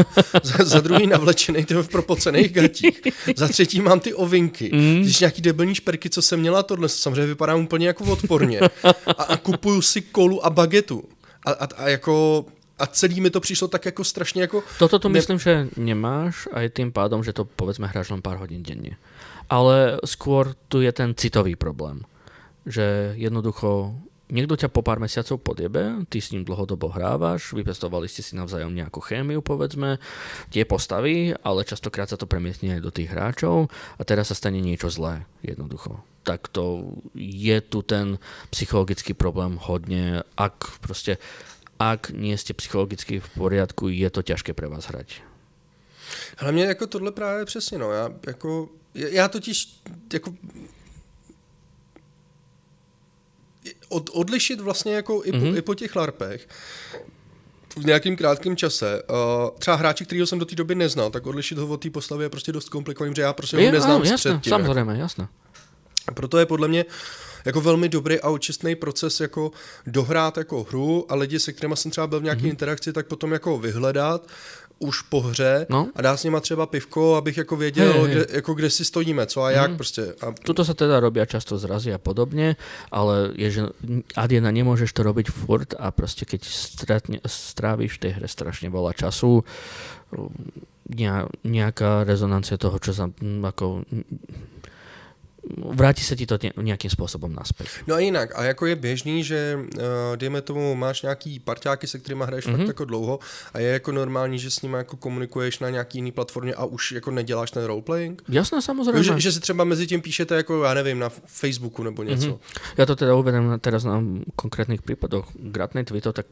za druhý navlečený v propocených gatích, za třetí mám ty ovinky, když nějaký debilní šperky, co jsem měla tohle, samozřejmě vypadám úplně jako odporně a kupuju si kolu a bagetu a celý mi to přišlo tak jako strašně jako... Toto myslím, že nemáš aj tým pádom, že to povedzme hráš len pár hodín denne. Ale skôr tu je ten citový problém, že jednoducho niekto ťa po pár mesiacov podjebe, ty s ním dlhodobo hrávaš, vypestovali ste si navzájom nejakú chémiu, povedzme, tie postavy, ale častokrát sa to premiestne aj do tých hráčov a teraz sa stane niečo zlé, jednoducho. Tak to je tu ten psychologický problém hodne, ak nie ste psychologicky v poriadku, je to ťažké pre vás hrať. Ale mě jako tohle právě přesně, no, já totiž jako odlišit vlastně jako i po těch larpech v nějakým krátkém čase. Třeba hráči, kterýho jsem do té doby neznal, tak odlišit ho od té postavy je prostě dost komplikovaný, protože já prostě ho neznám předtím. Samozřejmě, jasné. Proto je podle mě jako velmi dobrý a očistný proces jako dohrát jako hru a lidi, se kterými jsem třeba byl v nějaké interakci, tak potom jako vyhledat už po hře a dát s nima třeba pivko, abych jako věděl, kde si stojíme, co a jak prostě. Tuto sa teda robia často zrazy a podobne, ale je, že Adiena nemôžeš to robiť furt a proste keď stráviš v tej hre strašne veľa času, nejaká rezonancia toho, čo sa ako... Vráti se ti to nějakým způsobem naspäť. No a jinak, a jako je běžný, že dejme tomu, máš nějaký parťáky, se kterými hraješ fakt jako dlouho a je jako normální, že s nimi jako komunikuješ na nějaký jiný platformě a už jako neděláš ten roleplaying? Jasné, samozřejmě. Že si třeba mezi tím píšete jako, já nevím, na Facebooku nebo něco. Já to teda uvedem teraz na konkrétnych prípadoch. Gratnej Twito, tak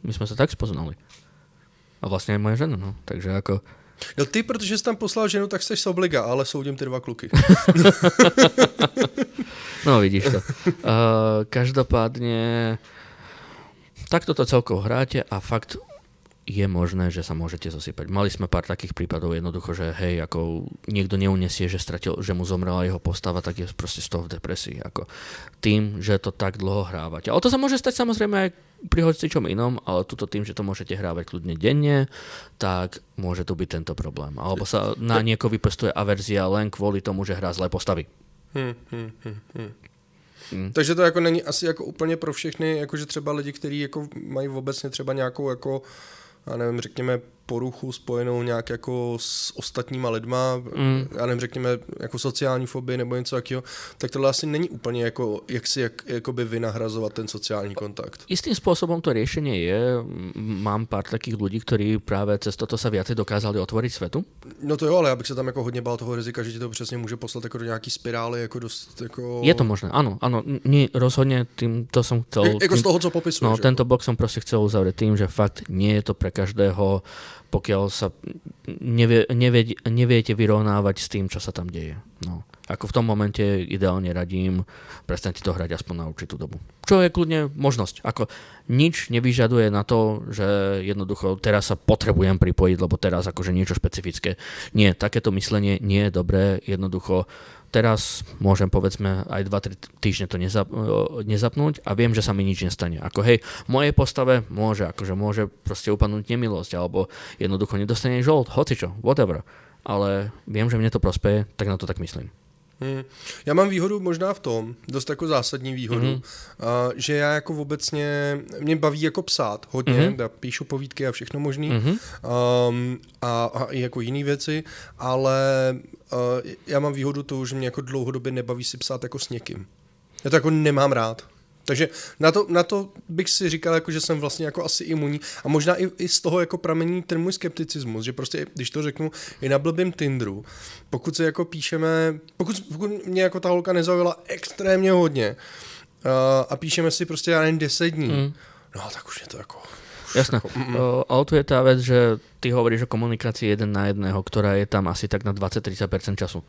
my jsme se tak spoznali. A vlastně aj moje žena, no. Takže jako... No ty, protože jsi tam poslal ženu, tak jsi z obliga, ale soudím ty 2 kluky. No vidíš to. Každopádně takto to celkovo hráte a fakt je možné, že sa môžete zosypať. Mali sme pár takých prípadov jednoducho, že hej, ako niekto neunesie, že mu zomrela jeho postava, tak je proste z toho v depresii. Ako tým, že to tak dlho hrávate. Ale to sa môže stať samozrejme aj pri hocičom inom, ale tuto tým, že to môžete hrávať kľudne denne, tak môže tu byť tento problém. Alebo sa na niekoho vypestuje averzia len kvôli tomu, že hrá zlé postavy. Takže to jako není asi jako úplně pro všechny, jakože třeba lidi, kteří jako mají obecně třeba nějakou jako, já nevím, řekněme poruchu spojenou nějak jako s ostatníma lidma, já nevím, řekněme jako sociální fobii nebo něco takového, tak tohle asi není úplně jako, jakoby vynahrazovat ten sociální kontakt. Istým spôsobom to riešenie je, mám pár takých ľudí, ktorí práve cez toto sa viacej dokázali otvoriť svetu. No to jo, ale já bych se tam jako hodně bál toho rizika, že ti to přesně může poslat jako do nějaký spirály, jako dost jako... Je to možné, áno, nie, rozhodne tým, to som chcel... Jako z toho, co popisuješ. No, tento blok som proste chcel uzavrieť tým, že fakt nie je to pre každého, pokiaľ sa neviete vyrovnávať s tým, čo sa tam deje. No. Ako v tom momente ideálne radím, prestaňte to hrať aspoň na určitú dobu. Čo je kľudne možnosť. Ako nič nevyžaduje na to, že jednoducho teraz sa potrebujem pripojiť, lebo teraz akože niečo špecifické. Nie, takéto myslenie nie je dobré. Jednoducho teraz môžem povedzme aj 2-3 týždne to nezapnúť a viem, že sa mi nič nestane. Ako hej, mojej postave môže proste upadnúť nemilosť alebo jednoducho nedostane žolt, hocičo, whatever. Ale viem, že mne to prospeje, tak na to tak myslím. Já mám výhodu možná v tom, dost jako zásadní výhodu, že já jako obecně, mě baví jako psát hodně, já píšu povídky a všechno možný a i jako jiný věci, ale já mám výhodu tu, že mě jako dlouhodobě nebaví si psát jako s někým. Já to jako nemám rád. Takže na to bych si říkal, jako, že jsem vlastně jako asi imunní a možná i z toho jako pramení ten můj skepticismus, že prostě, když to řeknu, i na blbým Tinderu, pokud se jako píšeme, pokud mě jako ta holka nezaujala extrémně hodně a píšeme si prostě já jen 10 dní, no tak už je to jako... Jasné, ale tu je tá vec, že ty hovoríš o komunikácii 1 na 1, ktorá je tam asi tak na 20-30% času.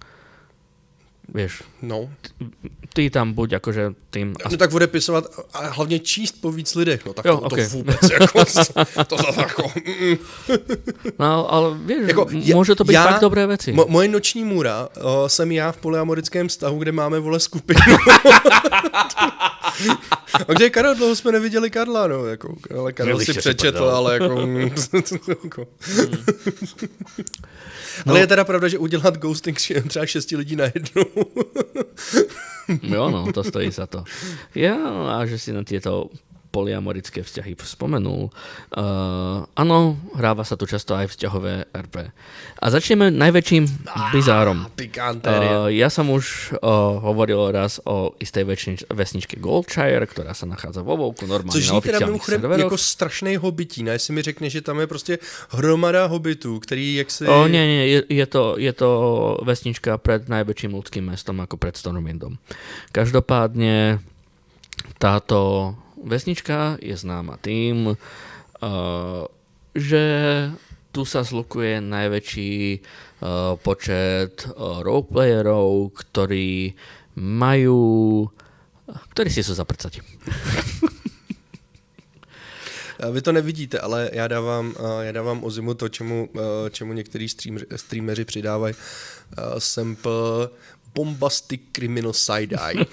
vieš. No. Ty tam buď akože tým... No tak odepisovat a hlavně číst po víc lidech, no tak jo, to, okay. To vůbec, jako, to jako... No, ale vieš, jako, môže to byť fakt dobré veci. Moje noční můra jsem já v polyamorickém vztahu, kde máme, vole, skupinu. A kde je Karel? Dlouho jsme neviděli Karla, no, jako, ale Karel si přečetl, ale jako... Ale je teda pravda, že udělat ghosting třeba 6 lidí najednou. Jo, no, to stojí za to. Ja, a že si na tieto polyamorické vzťahy spomenul. Áno, hráva sa tu často aj vzťahové RP. A začneme najväčším bizárom. Ja som už hovoril raz o istej vesničke Goldshire, ktorá sa nachádza vo Vovku, normálne což na oficiálnych serveroch. Jako strašnej hobití, ne? Jestli mi řekneš, že tam je prostě hromada hobitů, který jak si... Nie, je to vesnička pred najväčším ľudským mestom, ako pred Stormwindom. Každopádne táto vesnička je známa tým, že tu sa zlukuje najväčší počet roleplayerov, ktorí si sú zaprcať. Vy to nevidíte, ale já dávám Ozimu to, čemu některý streameři přidávají sample Bombastic Criminal Side-Eye.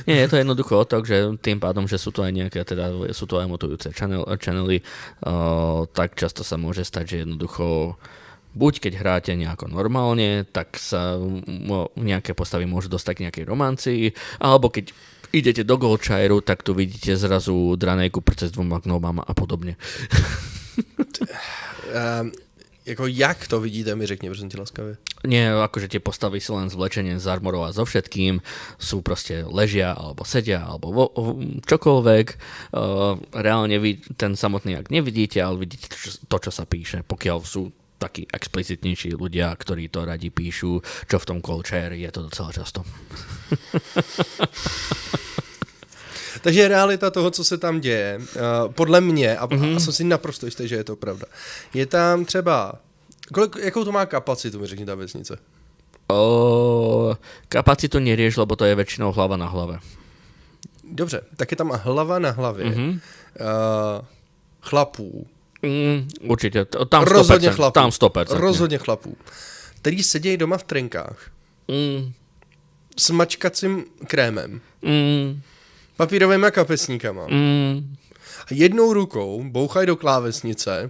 Nie, je to jednoducho o to, že tým pádom, že sú to aj nejaké, teda sú to aj mutujúce channely, tak často sa môže stať, že jednoducho buď keď hráte nejako normálne, tak sa nejaké postavy môžu dostať k nejakej romancii, alebo keď idete do Goldshireu, tak tu vidíte zrazu Dranejku prce s 2 gnomama a podobne. Jako jak to vidíte, mi řekni, prosím tě laskavě. Nie, akože tie postavy sú len zvlečenie z armorov a so všetkým, sú proste ležia, alebo sedia, alebo čokoľvek. Reálne vy ten samotný akt nevidíte, ale vidíte to, čo sa píše, pokiaľ sú takí explicitnejší ľudia, ktorí to radi píšu, čo v tom Goldshire je to docela často. Takže realita toho, co se tam děje, podle mě, a jsem si naprosto jistý, že je to pravda, je tam třeba, jakou to má kapacitu, mi řekni ta vesnice? Kapacitu nerieš, lebo to je väčšinou hlava na hlave. Dobře, tak je tam hlava na hlavě chlapů. Určitě, tam 100%. Rozhodně chlapů. Tam 100%. Rozhodně chlapů. Který sedějí doma v trenkách. S mačkacím krémem. Papírovými kapesníkama. A jednou rukou bouchají do klávesnice.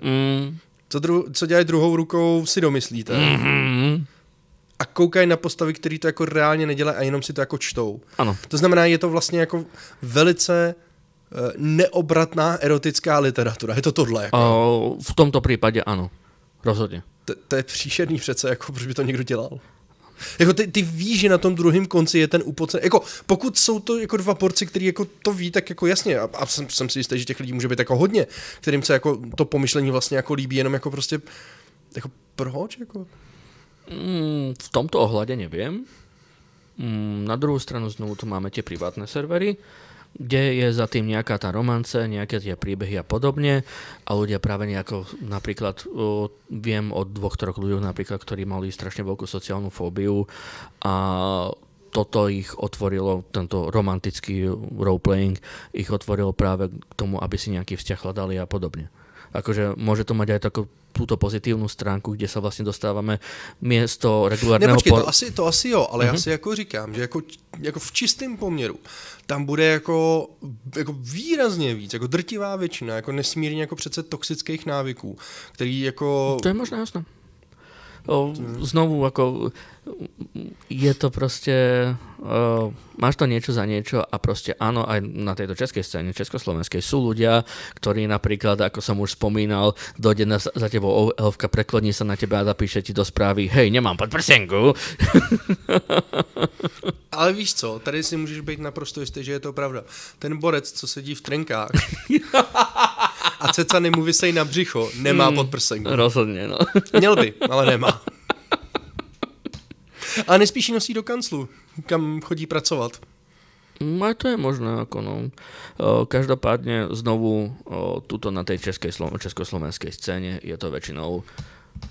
Co dělají druhou rukou, si domyslíte. A koukají na postavy, který to jako reálně nedělají a jenom si to jako čtou. Ano. To znamená, je to vlastně jako velice neobratná erotická literatura. Je to tohle? Jako? V tomto prípade áno. Rozhodne. To je příšerný přece, jako proč by to někdo dělal. Jako ty víš, že na tom druhém konci je ten upocen. Jako pokud jsou to jako 2 porci, který jako to ví, tak jako jasně. A jsem si jistý, že těch lidí může být jako hodně, kterým se jako to pomyšlení vlastně jako líbí, jenom jako prostě jako proč? Jako? V tomto ohľade neviem. Na druhú stranu znovu tu máme tie privátne servery, kde je za tým nejaká tá romance, nejaké tie príbehy a podobne a ľudia práve nejako, napríklad viem od 2-3 ľuďoch napríklad, ktorí mali strašne veľkú sociálnu fóbiu a toto ich otvorilo, tento romantický roleplaying ich otvorilo práve k tomu, aby si nejaký vzťah hľadali a podobne. Akože môže to mať aj takú túto pozitívnu stránku, kde sa vlastne dostávame miesto regulárneho... Nepočkej, to asi jo, ale já si jako říkám, že jako v čistém poměru tam bude jako výrazně víc, jako drtivá většina, jako nesmírně jako přece toxických návyků, který jako... To je možná jasné. Znovu, ako je to proste máš to niečo za niečo a proste áno, aj na tejto českej scéne, československej sú ľudia, ktorí napríklad, ako som už spomínal, dojde za tebou elfka, prekloní sa na teba a zapíše ti do správy: hej, nemám podprsenku. Ale víš co, tady si můžeš být naprosto jistý, že je to pravda. Ten borec, co sedí v trenkách a cecany mu vysej na břicho, nemá podprsenku. Rozhodne, no. Měl by, ale nemá. A nespíš ji nosí do kanclu, kam chodí pracovat. Aj to je možné, ako no. Každopádne znovu tuto na tej československej scéne je to väčšinou,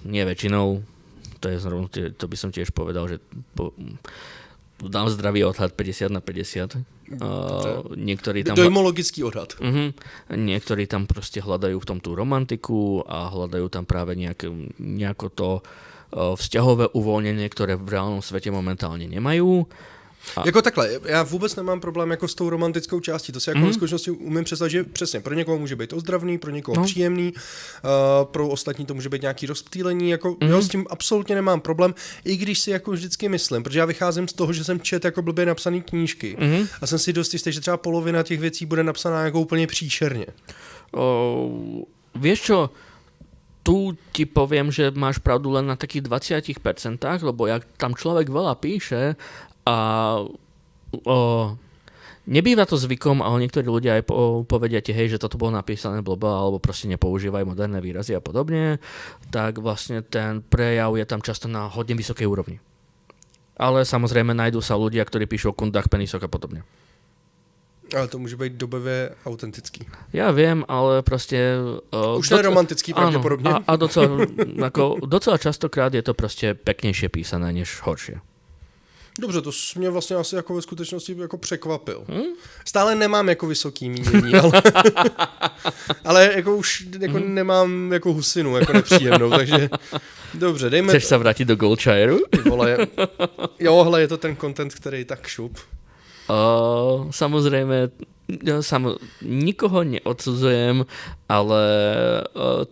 nie väčšinou, To by som tiež povedal, že dám zdravý odhad 50/50. Niektorí tam dojmologický odhad. Niektorí tam proste hľadajú v tom tú romantiku a hľadajú tam práve nejako to vzťahové uvoľnenie, ktoré v reálnom svete momentálne nemajú. Jako takhle, já vůbec nemám problém jako s tou romantickou částí, to si jako ve skutečnosti umím představit, že přesně pro někoho může být ozdravný, pro někoho příjemný, pro ostatní to může být nějaký rozptýlení, jako jo, s tím absolutně nemám problém, i když si jako vždycky myslím, protože já vycházím z toho, že jsem čet jako blbě napsaný knížky a jsem si dost jistý, že třeba polovina těch věcí bude napsaná jako úplně příšerně. Vieš čo, tu ti poviem, že máš pravdu len na takých 20%, lebo jak tam človek veľa píše a nebýva to zvykom, ale niektorí ľudia aj povedia ti, hej, že toto bolo napísané blbo, alebo proste nepoužívaj moderné výrazy a podobne, tak vlastne ten prejav je tam často na hodne vysokej úrovni. Ale samozrejme nájdú sa ľudia, ktorí píšu o kundách, penisoch a podobne. Ale to může být dobově autentický. Ja viem, ale proste... Už to je romantický pravděpodobně. A docela častokrát je to proste peknejšie písané, než horšie. Dobře, to mě vlastně asi jako ve skutečnosti jako překvapil. Stále nemám jako vysoký mínění, ale jako už jako nemám jako husinu, jako nepříjemnou, takže dobře, dejme... Chceš sa vrátiť do Goldshireu? Jo, hele, je to ten content, který tak šup. Samozrejme, nikoho neodsudzujem, ale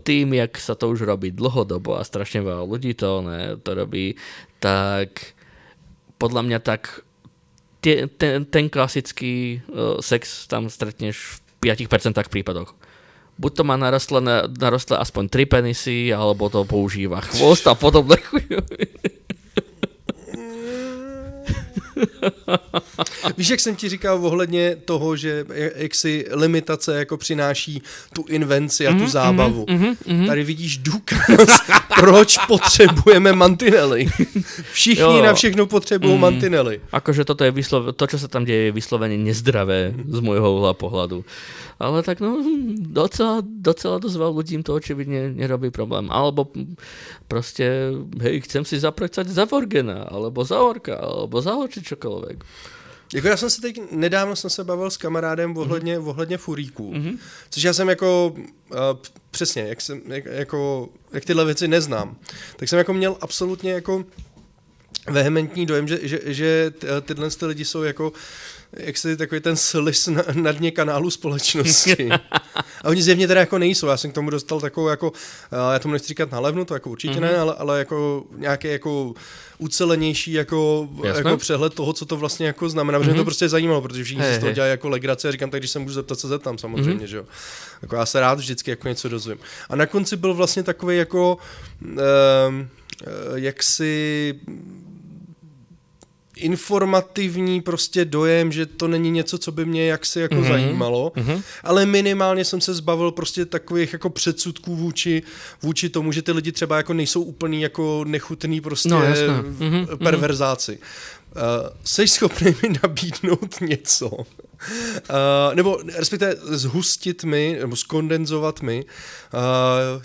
tým, jak sa to už robí dlhodobo a strašne veľa ľudí to robí, tak podľa mňa tak ten klasický sex tam stretneš v 5% prípadoch. Buď to má narastlé aspoň 3 penisy, alebo to používa chvost a podobné. Víš, jak jsem ti říkal ohledně toho, že jak si limitace jako přináší tu invenci a tu zábavu. Tady vidíš důkaz, proč potřebujeme mantinely. Všichni na všechno potřebují mantinely. Akože toto je to, čo sa tam deje, je vyslovene nezdravé z môjho uhla pohľadu. Ale tak docela dosť veľa ľudí to očividne nerobí problém. Alebo proste, hej, chcem si zaprecať za Vorgena, alebo za Orka, alebo za Oči čokoľvek. Jako já jsem se teď, nedávno jsem se bavil s kamarádem ohledně furíků, což já jsem jako, přesně, jak tyhle věci neznám, tak jsem jako měl absolutně jako vehementní dojem, že tyhle lidi jsou jako jaksi takový ten slis na dně kanálu společnosti. A oni zjevně teda jako nejsou. Já jsem k tomu dostal takovou jako, já tomu nechci říkat nalevnu, to jako určitě ne, ale jako nějaký jako ucelenější jako přehled toho, co to vlastně jako znamená, protože mě to prostě zajímalo, protože všichni se z toho dělají jako legrace a říkám, tak když se můžu zeptat, se zeptám samozřejmě, že jo. Jako já se rád vždycky jako něco dozvím. A na konci byl vlastně takový jako jaksi informativní prostě dojem, že to není něco, co by mě jaksi jako zajímalo, ale minimálně jsem se zbavil prostě takových jako předsudků vůči tomu, že ty lidi třeba jako nejsou úplný jako nechutný prostě perverzáci. Seš schopný mi nabídnout něco, nebo respektive zhustit mi, nebo skondenzovat mi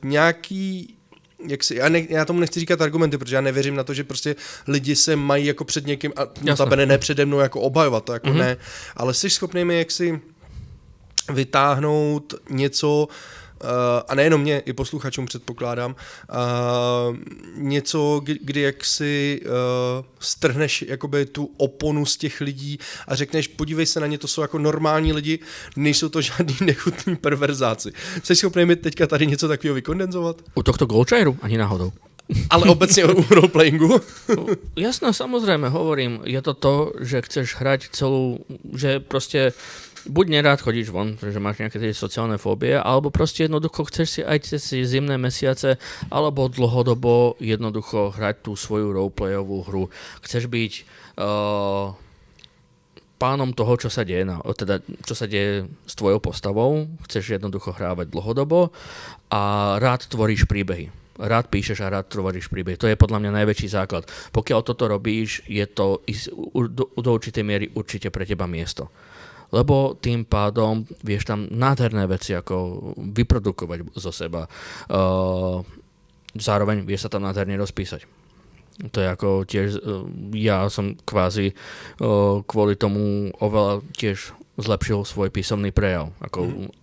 nějaký já tomu nechci říkat argumenty, protože já nevěřím na to, že prostě lidi se mají jako před někým a notabene ne přede mnou jako obhajovat, to jako ne, ale jsi schopný mi jaksi vytáhnout něco, a nejenom mě, i posluchačům předpokládám, něco, kdy jaksi strhneš jakoby tu oponu z těch lidí a řekneš, podívej se na ně, to jsou jako normální lidi, nejsou to žádný nechutní perverzáci. Jsi schopný mi teďka tady něco takového vykondenzovat? U tohto Goldshireu? Ani náhodou. Ale obecně u roleplayingu? Jasné, samozrejme, hovorím, je to, že chceš hrať celú, že proste buď nerád chodíš von, že máš nejaké tie sociálne fóbie, alebo proste jednoducho chceš si aj cez zimné mesiace, alebo dlhodobo jednoducho hrať tú svoju roleplayovú hru. Chceš byť pánom toho, čo sa deje, teda čo sa deje s tvojou postavou, chceš jednoducho hrávať dlhodobo a rád tvoríš príbehy. Rád píšeš a rád tvoríš príbeh. To je podľa mňa najväčší základ. Pokiaľ toto robíš, je to do určitej miery určite pre teba miesto. Lebo tým pádom vieš tam nádherné veci ako vyprodukovať zo seba. Zároveň vieš sa tam nádherne rozpísať. To je ako tiež, ja som kvázi kvôli tomu oveľa tiež zlepšil svoj písomný prejav.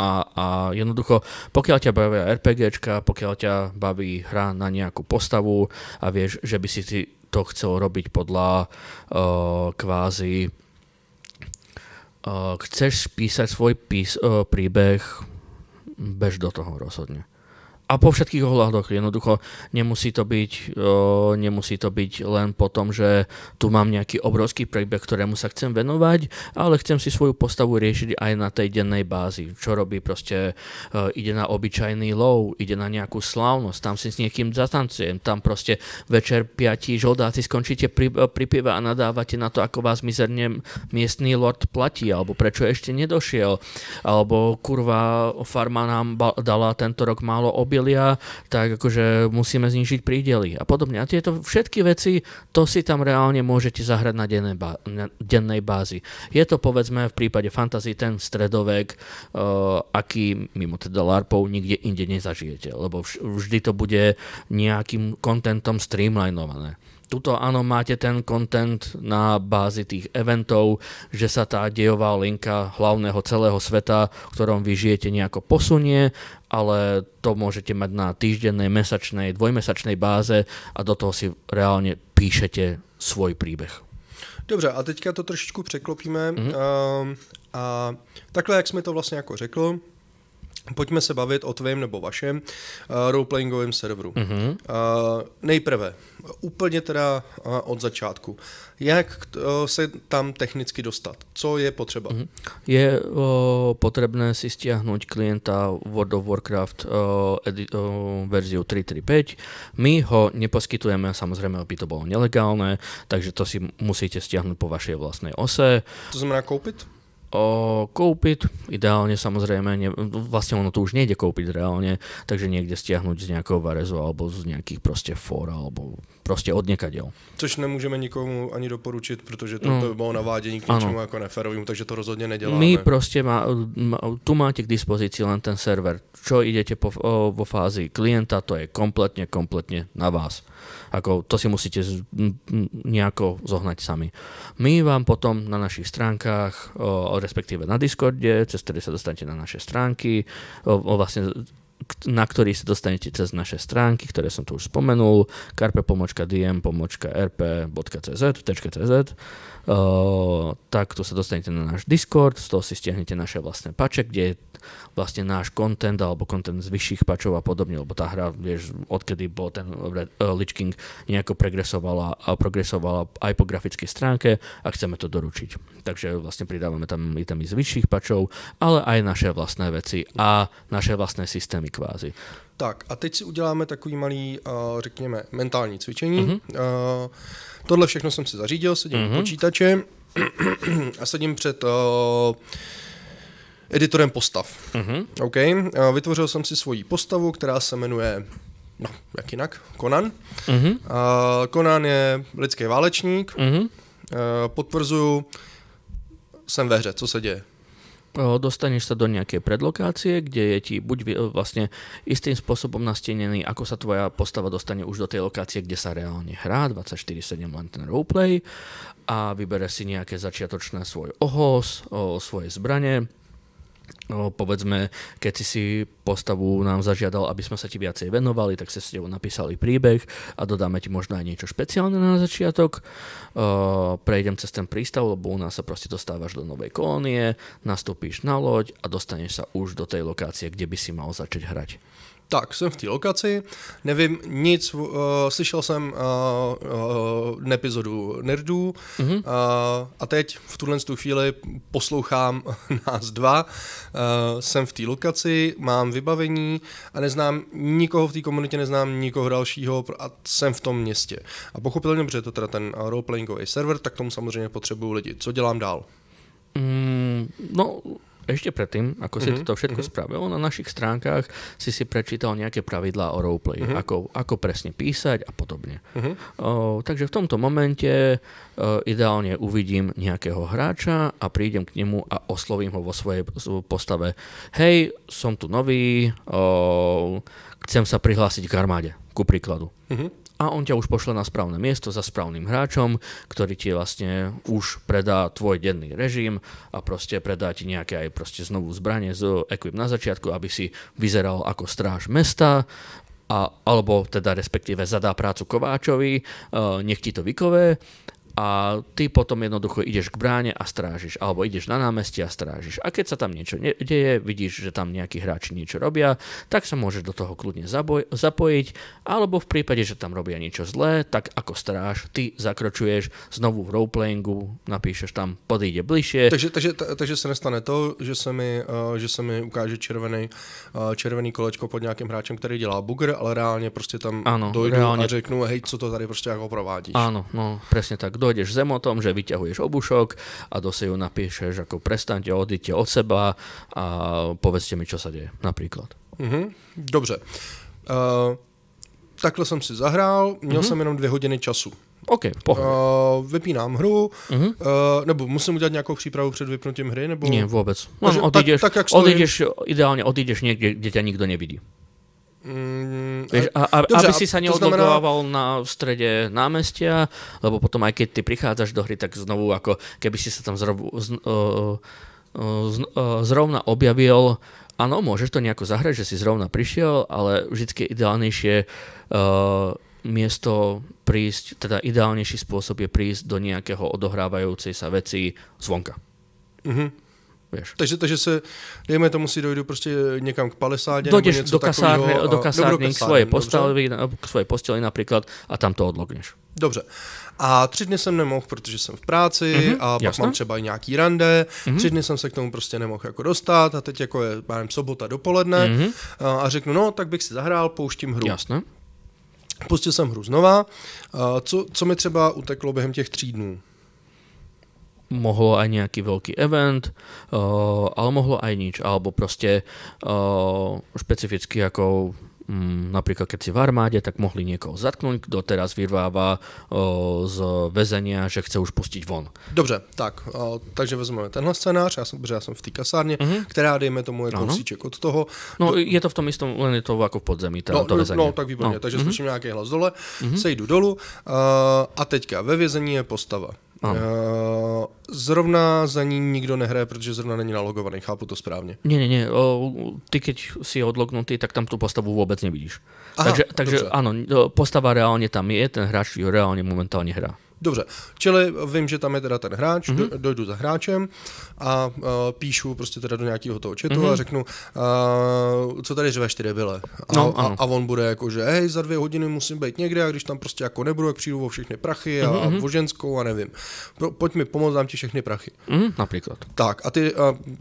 A jednoducho, pokiaľ ťa bavia RPGčka, pokiaľ ťa baví hra na nejakú postavu a vieš, že by si to chcel robiť podľa kvázi chceš písať svoj príbeh, bež do toho rozhodne. A po všetkých ohľadoch jednoducho nemusí to byť len po tom, že tu mám nejaký obrovský príbeh, ktorému sa chcem venovať, ale chcem si svoju postavu riešiť aj na tej dennej bázi. Čo robí proste, ide na obyčajný lov, ide na nejakú slávnosť, tam si s niekým zatancujem, tam proste večer 5 žoldáci skončíte pri pive a nadávate na to, ako vás mizerne miestný lord platí, alebo prečo ešte nedošiel, alebo kurva farma nám dala tento rok málo obilia, tak akože musíme znižiť prídely a podobne. A tieto všetky veci, to si tam reálne môžete zahrať na dennej bázi. Je to povedzme v prípade fantasy ten stredovek, aký mimo teda LARPov nikde inde nezažijete, lebo vždy to bude nejakým kontentom streamlinované. Tuto áno, máte ten content na bázi tých eventov, že sa tá dejová linka hlavného celého sveta, v ktorom vy žijete, nejako posunie, ale to môžete mať na týždennej, mesačnej, dvojmesačnej báze a do toho si reálne píšete svoj príbeh. Dobře, a teďka to trošičku překlopíme. A takhle, jak jsme to vlastně jako řekl, pojďme se bavit o tvém nebo vašem roleplayingovém serveru. Nejprve, úplně teda od začátku. Jak se tam technicky dostat? Co je potřeba? Je potrebné si stiahnuť klienta World of Warcraft verziu 3.3.5. My ho neposkytujeme, samozrejme, aby to bolo nelegálne, takže to si musíte stiahnuť po vašej vlastnej ose. To znamená koupit? Kúpiť, ideálne samozrejme, vlastne ono to už nejde kúpiť reálne, takže niekde stiahnuť z nejakého Varezu alebo z nejakých proste fór alebo proste od niekadeľ. Což nemůžeme nikomu ani doporučit, protože to by bylo navádění k něčemu jako neférovému, takže to rozhodně neděláme. My proste tu máte k dispozícii len ten server. Čo idete vo fázi klienta, to je kompletne na vás. Ako, to si musíte nejako zohnať sami. My vám potom na našich stránkach, respektíve na Discorde, cez ktoré sa dostanete na naše stránky, vlastne na ktorý sa dostanete cez naše stránky, ktoré som tu už spomenul, carpe.dm.rp.cz, tak tu sa dostanete na náš Discord, z toho si stiahnete naše vlastné pače, kde je vlastne náš content alebo content z vyšších pačov a podobne, lebo tá hra, vieš, odkedy bol ten Lich King nejako progresovala aj po grafickej stránke a chceme to doručiť. Takže vlastne pridávame tam itemy z vyšších pačov, ale aj naše vlastné veci a naše vlastné systémy kvázi. Tak a teď si uděláme takový malý, řekněme, mentální cvičení. Tohle všechno jsem si zařídil, sedím u počítače a sedím před editorem postav. Okay. Vytvořil jsem si svoji postavu, která se jmenuje, no, jak jinak, Conan. Conan je lidský válečník. Potvrzuju, jsem ve hře, co se děje? Dostaneš sa do nejakej predlokácie, kde je ti buď vlastne istým spôsobom nastienený, ako sa tvoja postava dostane už do tej lokácie, kde sa reálne hrá, 24/7 len ten roleplay, a vybereš si nejaké začiatočné svoj ohos, svoje zbrane. Povedzme, keď si postavu nám zažiadal, aby sme sa ti viacej venovali, tak sa s tebou napísali príbeh a dodáme ti možno aj niečo špeciálne na začiatok. Prejdem cez ten prístav, lebo u nás sa proste dostávaš do novej kolónie, nastúpíš na loď a dostaneš sa už do tej lokácie, kde by si mal začať hrať. Tak, jsem v té lokaci, nevím nic, slyšel jsem epizodu Nerdů a teď v tuhle chvíli poslouchám nás dva, jsem v té lokaci, mám vybavení a neznám nikoho v té komunitě, neznám nikoho dalšího a jsem v tom městě. A pochopitelně, protože je to teda ten roleplayingový server, tak tomu samozřejmě potřebuju lidi. Co dělám dál? Ešte predtým, ako si toto všetko spravil, na našich stránkach si prečítal nejaké pravidlá o roleplay, ako presne písať a podobne. Takže v tomto momente ideálne uvidím nejakého hráča a prídem k nemu a oslovím ho vo svojej postave. Hej, som tu nový, chcem sa prihlásiť k armáde, ku príkladu. a on ťa už pošle na správne miesto za správnym hráčom, ktorý ti vlastne už predá tvoj denný režim a proste predá ti nejaké aj proste znovu zbranie z equip na začiatku, aby si vyzeral ako stráž mesta, alebo teda respektíve zadá prácu kováčovi, nech ti to vykové. A ty potom jednoducho ideš k bráne a strážiš, alebo ideš na námestie a strážiš. A keď sa tam niečo deje, vidíš, že tam nejakí hráči niečo robia, tak sa môžeš do toho kľudne zapojiť, alebo v prípade, že tam robia niečo zlé, tak ako stráž, ty zakročuješ znovu v roleplayingu, napíšeš tam, podejde bližšie. Takže se nestane to, že se mi ukáže červený kolečko pod nějakým hráčem, který dělá bugr, ale reálně prostě tam dojdu a řeknu, hej, co to tady prostě jako provádíš. Áno, no presne tak. Dojdeš s emotom, že vyťahuješ obušok a do ju napíšeš, ako prestaňte, odíďte od seba a povedzte mi, čo sa deje, napríklad. Dobře. Takhle jsem si zahrál, měl jsem jenom 2 hodiny času. OK, pohodě. Vypínám hru, nebo musím udělat nějakou přípravu před vypnutím hry? Nebo... Nie, vôbec. Takže, ideálne odídeš niekde, kde ťa nikto nevidí. Vieš, aby si sa neodlogovával na strede námestia, lebo potom aj keď ty prichádzaš do hry, tak znovu ako keby si sa tam zrovna objavil. Áno, môžeš to nejako zahrať, že si zrovna prišiel, ale vždycky ideálnejšie miesto prísť, teda ideálnejší spôsob je prísť do nejakého odohrávajúcej sa veci zvonka. Vieš. Takže se, dejme tomu, si dojdu prostě někam k palesádě. Dojdeš do kasárny k svojej posteli napríklad a tam to odlogneš. Dobře. A 3 dny jsem nemohl, protože jsem v práci a pak mám třeba i nějaký rande. 3 dny jsem se k tomu prostě nemohl jako dostat a teď jako je sobota dopoledne a řeknu, no, tak bych si zahrál, pouštím hru. Jasné. Pustil jsem hru znova. Co mi třeba uteklo během těch 3 dnů? Mohlo aj nejaký veľký event, ale mohlo aj nič, alebo proste špecificky ako napríklad keď si v armáde, tak mohli niekoho zatknúť, kto teraz vyrváva z väzenia, že chce už pustiť von. Dobře, tak, takže vezmeme tenhle scénář, já jsem v té kasárně, která dejme tomu je kousíček od toho. No je to v tom istom, len je to ako v podzemí, to väzenie. No tak výborně, takže slyším nějaký hlas dole, sejdu dolů a teďka ve vězení je postava. Zrovna za ním nikdo nehraje, protože zrovna není nalogovaný, chápu to správně. Nie. Ty keď si odlognutý, tak tam tú postavu vôbec nevidíš. Aha, takže áno, postava reálne tam je, ten hráč ju reálne momentálne hrá. Dobře, čili vím, že tam je teda ten hráč, dojdu za hráčem a píšu prostě teda do nějakého toho chatu a řeknu, co tady řveš ty debile. A on bude jako, že hej, za 2 hodiny musím být někde a když tam prostě jako nebudu, jak přijdu o všechny prachy a o ženskou a nevím. Pojď mi pomoct, dám ti všechny prachy. Například. Tak a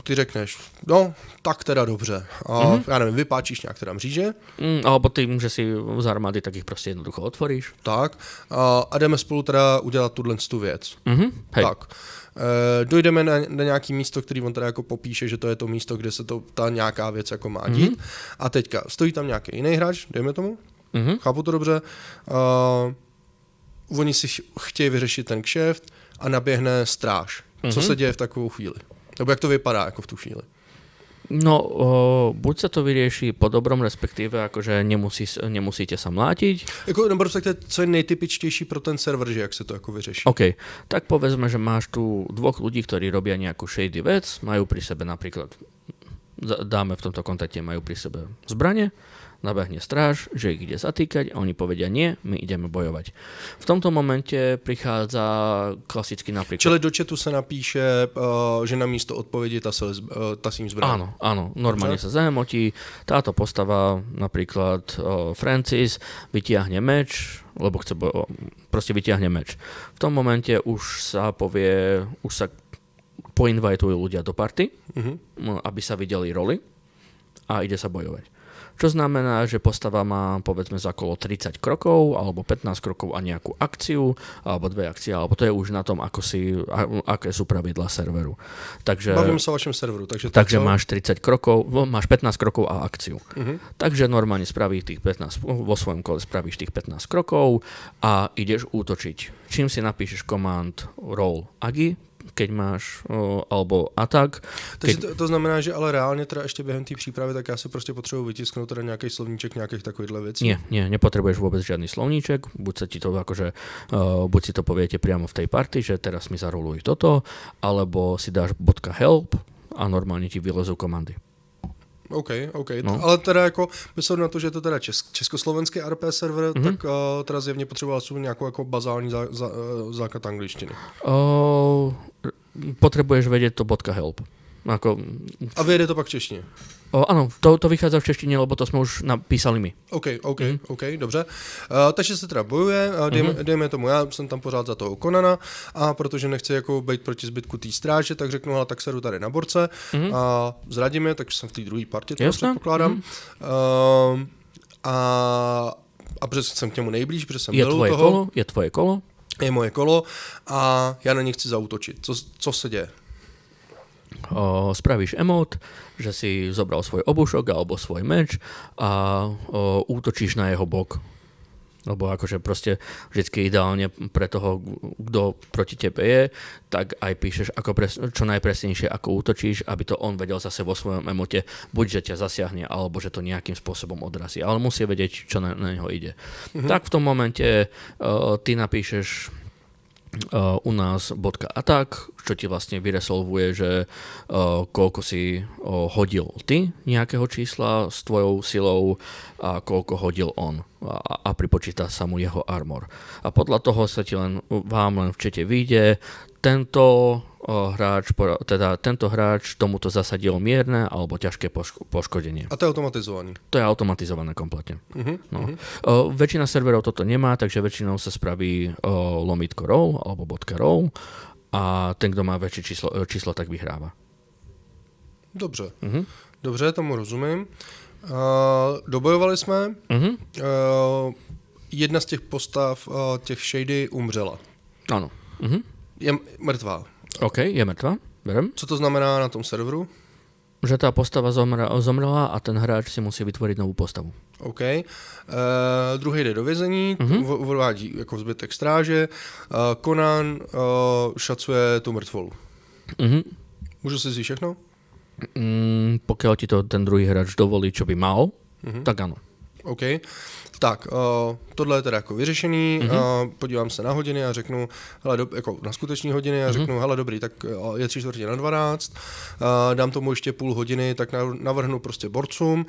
ty řekneš, no, tak teda dobře. A já nevím, vypáčíš nějak teda mříže. Alebo tým, že si z armády, tak ich prostě jednoducho otvoríš. Tak a jdeme spolu teda udělat tuhle věc. Hej. Tak. Dojdeme na nějaký místo, který on teda jako popíše, že to je to místo, kde se ta nějaká věc jako má dít. A teďka stojí tam nějaký jiný hráč, dejme tomu. Chápu to dobře. Oni si chtějí vyřešit ten kšeft a naběhne stráž. Co se děje v takovou chvíli? Nebo jak to vypadá jako v tu chvíli? No, buď sa to vyrieši po dobrom, respektíve akože nemusíte sa mlátiť. Nebo respektíve, co je nejtypičtější pro ten server, že jak se to jako vyřeší? OK, tak povedzme, že máš tu 2 ľudí, ktorí robia nejakú shady vec, majú pri sebe napríklad, dáme v tomto kontakte, majú pri sebe zbranie, nabehne stráž, že ich ide zatýkať a oni povedia nie, my ideme bojovať. V tomto momente prichádza klasicky napríklad... Čili do chatu sa napíše, že na místo odpovedi tasím zbraň. Áno, normálne sa zahemotí. Táto postava, napríklad Francis, vytiahne meč, lebo chce proste vytiahne meč. V tom momente už sa poinvitujú ľudia do party, aby sa videli roli a ide sa bojovať. Čo znamená, že postava má povedzme za okolo 30 krokov alebo 15 krokov a nejakú akciu alebo 2 akcie, alebo to je už na tom, aké sú pravidlá serveru. Takže, bavím sa o vašom serveru. Takže máš 30 krokov, máš 15 krokov a akciu. Takže normálne spravíš tých 15, vo svojom kole spravíš tých 15 krokov a ideš útočiť. Čím si napíšeš command roll agi, keď máš, alebo atak. Takže to znamená, že ale reálně teda ještě během té přípravy, tak já si prostě potřebuji vytisknout teda nějaký slovníček nějakých takovýchhle věcí. Nie, nepotrebuješ vôbec žiadny slovníček, buď sa ti to akože, buď si to poviete priamo v tej party, že teraz mi zaroluj toto, alebo si dáš .help a normálně ti vylezou komandy. OK. No. Ale teda jako myslet na to, že je to teda československý RP server, tak teda zjevně potřeboval jsem nějakou jako bazální základ angličtiny. Potrebuješ vedieť to .help. A vyjede to pak v češtině? Áno, to vychádza v češtině, lebo to jsme už napísali my. OK, dobře. Takže se teda bojuje, dejme tomu, já jsem tam pořád za toho Conana a protože nechci jako být proti zbytku té stráže, tak řeknu, hele, tak se jdu tady na borce a zradím je, takže jsem v té druhé partě, to předpokládám. A protože jsem k němu nejblíž, protože jsem byl u toho. Je tvoje kolo. Je moje kolo a já na ně chci zaútočit. Co se děje? Spravíš emot, že si zobral svoj obušok alebo svoj meč a útočíš na jeho bok. Lebo akože proste vždycky ideálne pre toho, kto proti tebe je, tak aj píšeš čo najpresnejšie, ako útočíš, aby to on vedel zase vo svojom emote, buď že ťa zasiahne, alebo že to nejakým spôsobom odrazí. Ale musí vedieť, čo na neho ide. Tak v tom momente ty napíšeš u nás .attack, čo ti vlastne vyresolvuje, že koľko si hodil ty nejakého čísla s tvojou silou a koľko hodil on a pripočíta sa mu jeho armor. A podľa toho sa ti vám len v čete vyjde, tento hráč tomuto zasadil mierne alebo ťažké poškodenie. A to je automatizované? To je automatizované kompletne. Väčšina serverov toto nemá, takže väčšinou sa spraví lomitko row alebo .row a ten, kto má väčšie číslo, tak vyhráva. Dobře. Dobře, tomu rozumím. Dobojovali jsme. Jedna z těch postav, těch shady, umřela. Ano. Je mrtvá. OK, je mrtvá. Berem. Co to znamená na tom serveru? Že tá postava zomrela a ten hráč si musí vytvoriť novú postavu. OK. Druhý jde do vězení, odvádí jako zbytek stráže. Conan šacuje tu mrtvolu. Můžu si říct všechno? Pokiaľ ti to ten druhý hráč dovolí, čo by mal, tak áno. OK. Tak, tohle je teda jako vyřešený, podívám se na hodiny a řeknu, hele, jako na skutečné hodiny a řeknu, hele, dobrý, tak je 3:45, dám tomu ještě půl hodiny, tak navrhnu prostě borcům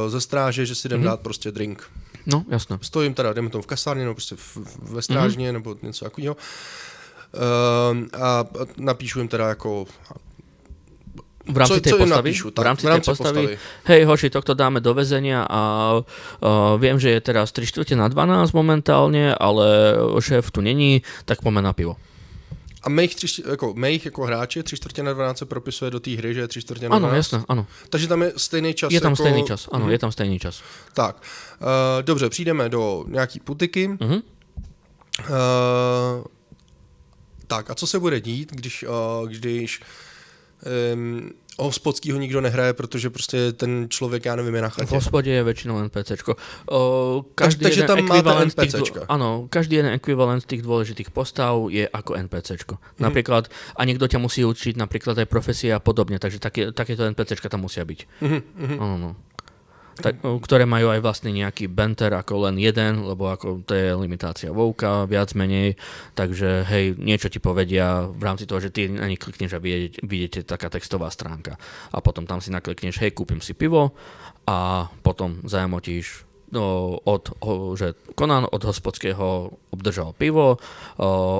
ze stráže, že si jdem dát prostě drink. No, jasno. Stojím teda, jdeme tomu v kasárně, nebo prostě ve strážně, nebo něco takového. A napíšu jim teda jako... V rámci tej postavy, hej hoši, tohto dáme do väzenia a viem, že je teraz 3:45 momentálne, ale šéf tu není, tak poďme na pivo. A mých jako hráči 3:45 propisuje do té hry, že je 3:45? Áno, jasné, áno. Takže tam je stejný čas? Je tam stejný čas, áno, je tam stejný čas. Tak, dobře, přijdeme do nějaký putiky. Tak, a co se bude dít, když hospodskýho nikdo nehraje, protože prostě ten člověk, já nevím, je na chatě. V hospodě je většinou NPCčko. Takže tam máte NPCčka. Áno, každý jeden ekvivalent tých dôležitých postav je ako NPCčko. Napríklad, a niekto ťa musí učiť napríklad aj profesie a podobne, takže takéto NPCčka tam musia byť. Áno. Ktoré majú aj vlastne nejaký banter ako len jeden, lebo ako to je limitácia WoWka, viac menej, takže hej, niečo ti povedia v rámci toho, že ty na nich klikneš a vidíte taká textová stránka a potom tam si naklikneš, hej, kúpim si pivo a potom zajemotíš že Conan od hospodského obdržal pivo,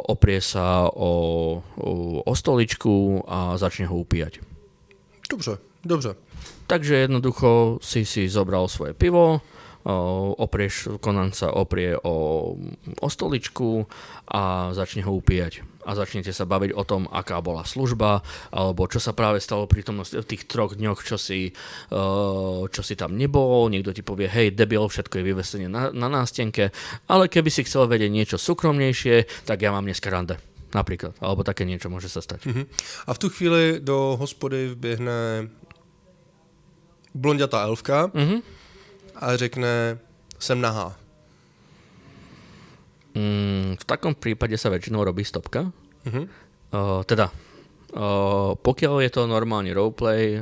oprie sa o stoličku a začne ho upíjať. Dobře. Takže jednoducho si zobral svoje pivo, Conan sa oprie o stoličku a začne ho upíjať. A začnete sa baviť o tom, aká bola služba, alebo čo sa práve stalo pri v tých 3 dňoch, čo si tam nebol. Niekto ti povie, hej, debil, všetko je vyvesené na nástenke, ale keby si chcel vedieť niečo súkromnejšie, tak ja mám dneska rande. Napríklad, alebo také niečo môže sa stať. A v tu chvíli do hospody vběhne blondětá elfka a řekne, jsem nahá. V takom prípade sa väčšinou robí stopka Pokiaľ je to normálny roleplay,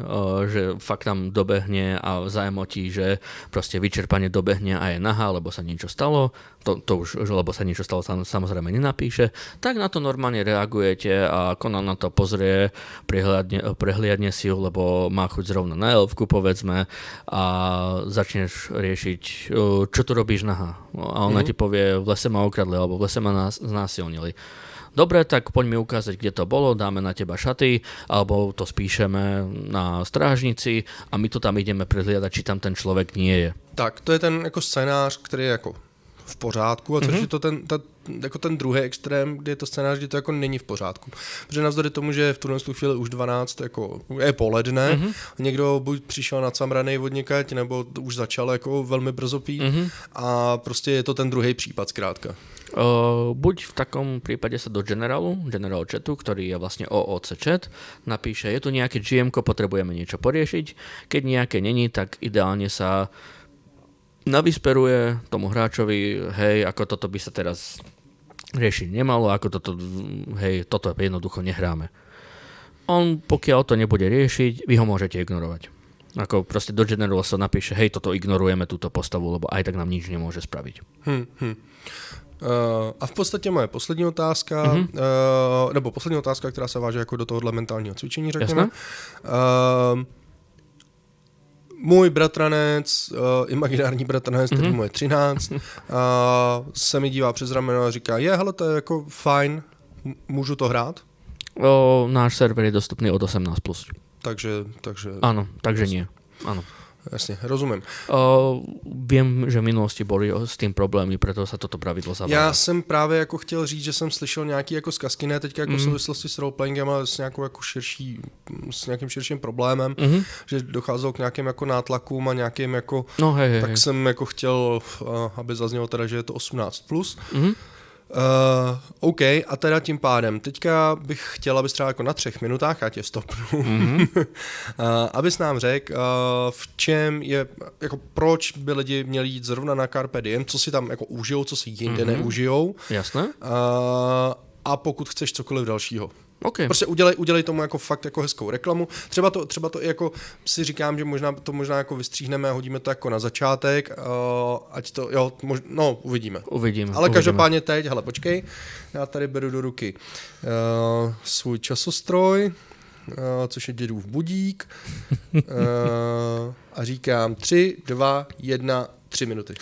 že fakt tam dobehne a zajmotí, že proste vyčerpanie dobehne a je nahá, lebo sa niečo stalo, to už, lebo sa niečo stalo, samozrejme nenapíše, tak na to normálne reagujete a Conan na to pozrie, prehliadne si ju, lebo má chuť zrovna na elfku, povedzme, a začneš riešiť, čo tu robíš nahá. A ona ti povie, v lese ma okradli, alebo v lese ma znásilnili. Dobre, tak poď mi ukázať, kde to bolo, dáme na teba šaty, alebo to spíšeme na strážnici a my to tam ideme prehliadať, či tam ten člověk nie je. Tak, to je ten jako scénář, který je jako v pořádku, a což je to ten druhý extrém, kde je to scénář, kde to jako není v pořádku. Protože navzdory tomu, že v tuhle chvíli už 12 jako je poledne, někdo buď přišel nacamranej od někať, nebo už začal jako velmi brzo pít a prostě je to ten druhý případ zkrátka. Buď v takom prípade sa do general chatu, ktorý je vlastne OOC chat, napíše, je tu nejaké GM-ko, potrebujeme niečo poriešiť. Keď nejaké není, tak ideálne sa navysperuje tomu hráčovi, hej, ako toto by sa teraz riešiť nemalo, ako toto jednoducho nehráme. On, pokiaľ to nebude riešiť, vy ho môžete ignorovať. Ako proste do general sa napíše, hej, toto ignorujeme, túto postavu, lebo aj tak nám nič nemôže spraviť. A v podstatě moje poslední otázka, nebo poslední otázka, která se váže jako do tohohle mentálního cvičení, řekněme. Můj bratranec, imaginární bratranec, který mu je 13, se mi dívá přes rameno a říká, hele, to je jako fajn, můžu to hrát? Náš server je dostupný od 18+. Takže... Áno, takže nie. Áno. Jasne, rozumím. Vím, že v minulosti boli s tím problémy, proto sa toto pravidlo zavádá. Já jsem právě jako chtěl říct, že jsem slyšel nějaký jako zkazky, ne teďka jako v souvislosti s roleplayingem, ale s nějakou jako s nějakým širším problémem, že docházelo k nějakým jako nátlakům a nějakým jako... tak jsem jako chtěl, aby zaznělo teda, že je to 18+. OK, a teda tím pádem, teďka bych chtěl, abys třeba jako na 3 minutách, já tě stopnu, abys nám řekl, v čem je, jako proč by lidi měli jít zrovna na Carpe Diem, co si tam jako užijou, co si jinde neužijou. Jasné. A pokud chceš cokoliv dalšího. Okay. Prostě udělej tomu jako fakt jako hezkou reklamu. Třeba to jako si říkám, že možná jako vystříhneme a hodíme to jako na začátek, ať to, uvidíme. Ale každopádně teď, hele, počkej, já tady beru do ruky svůj časostroj, což je dědův budík, a říkám 3, 2, 1, 3 minuty.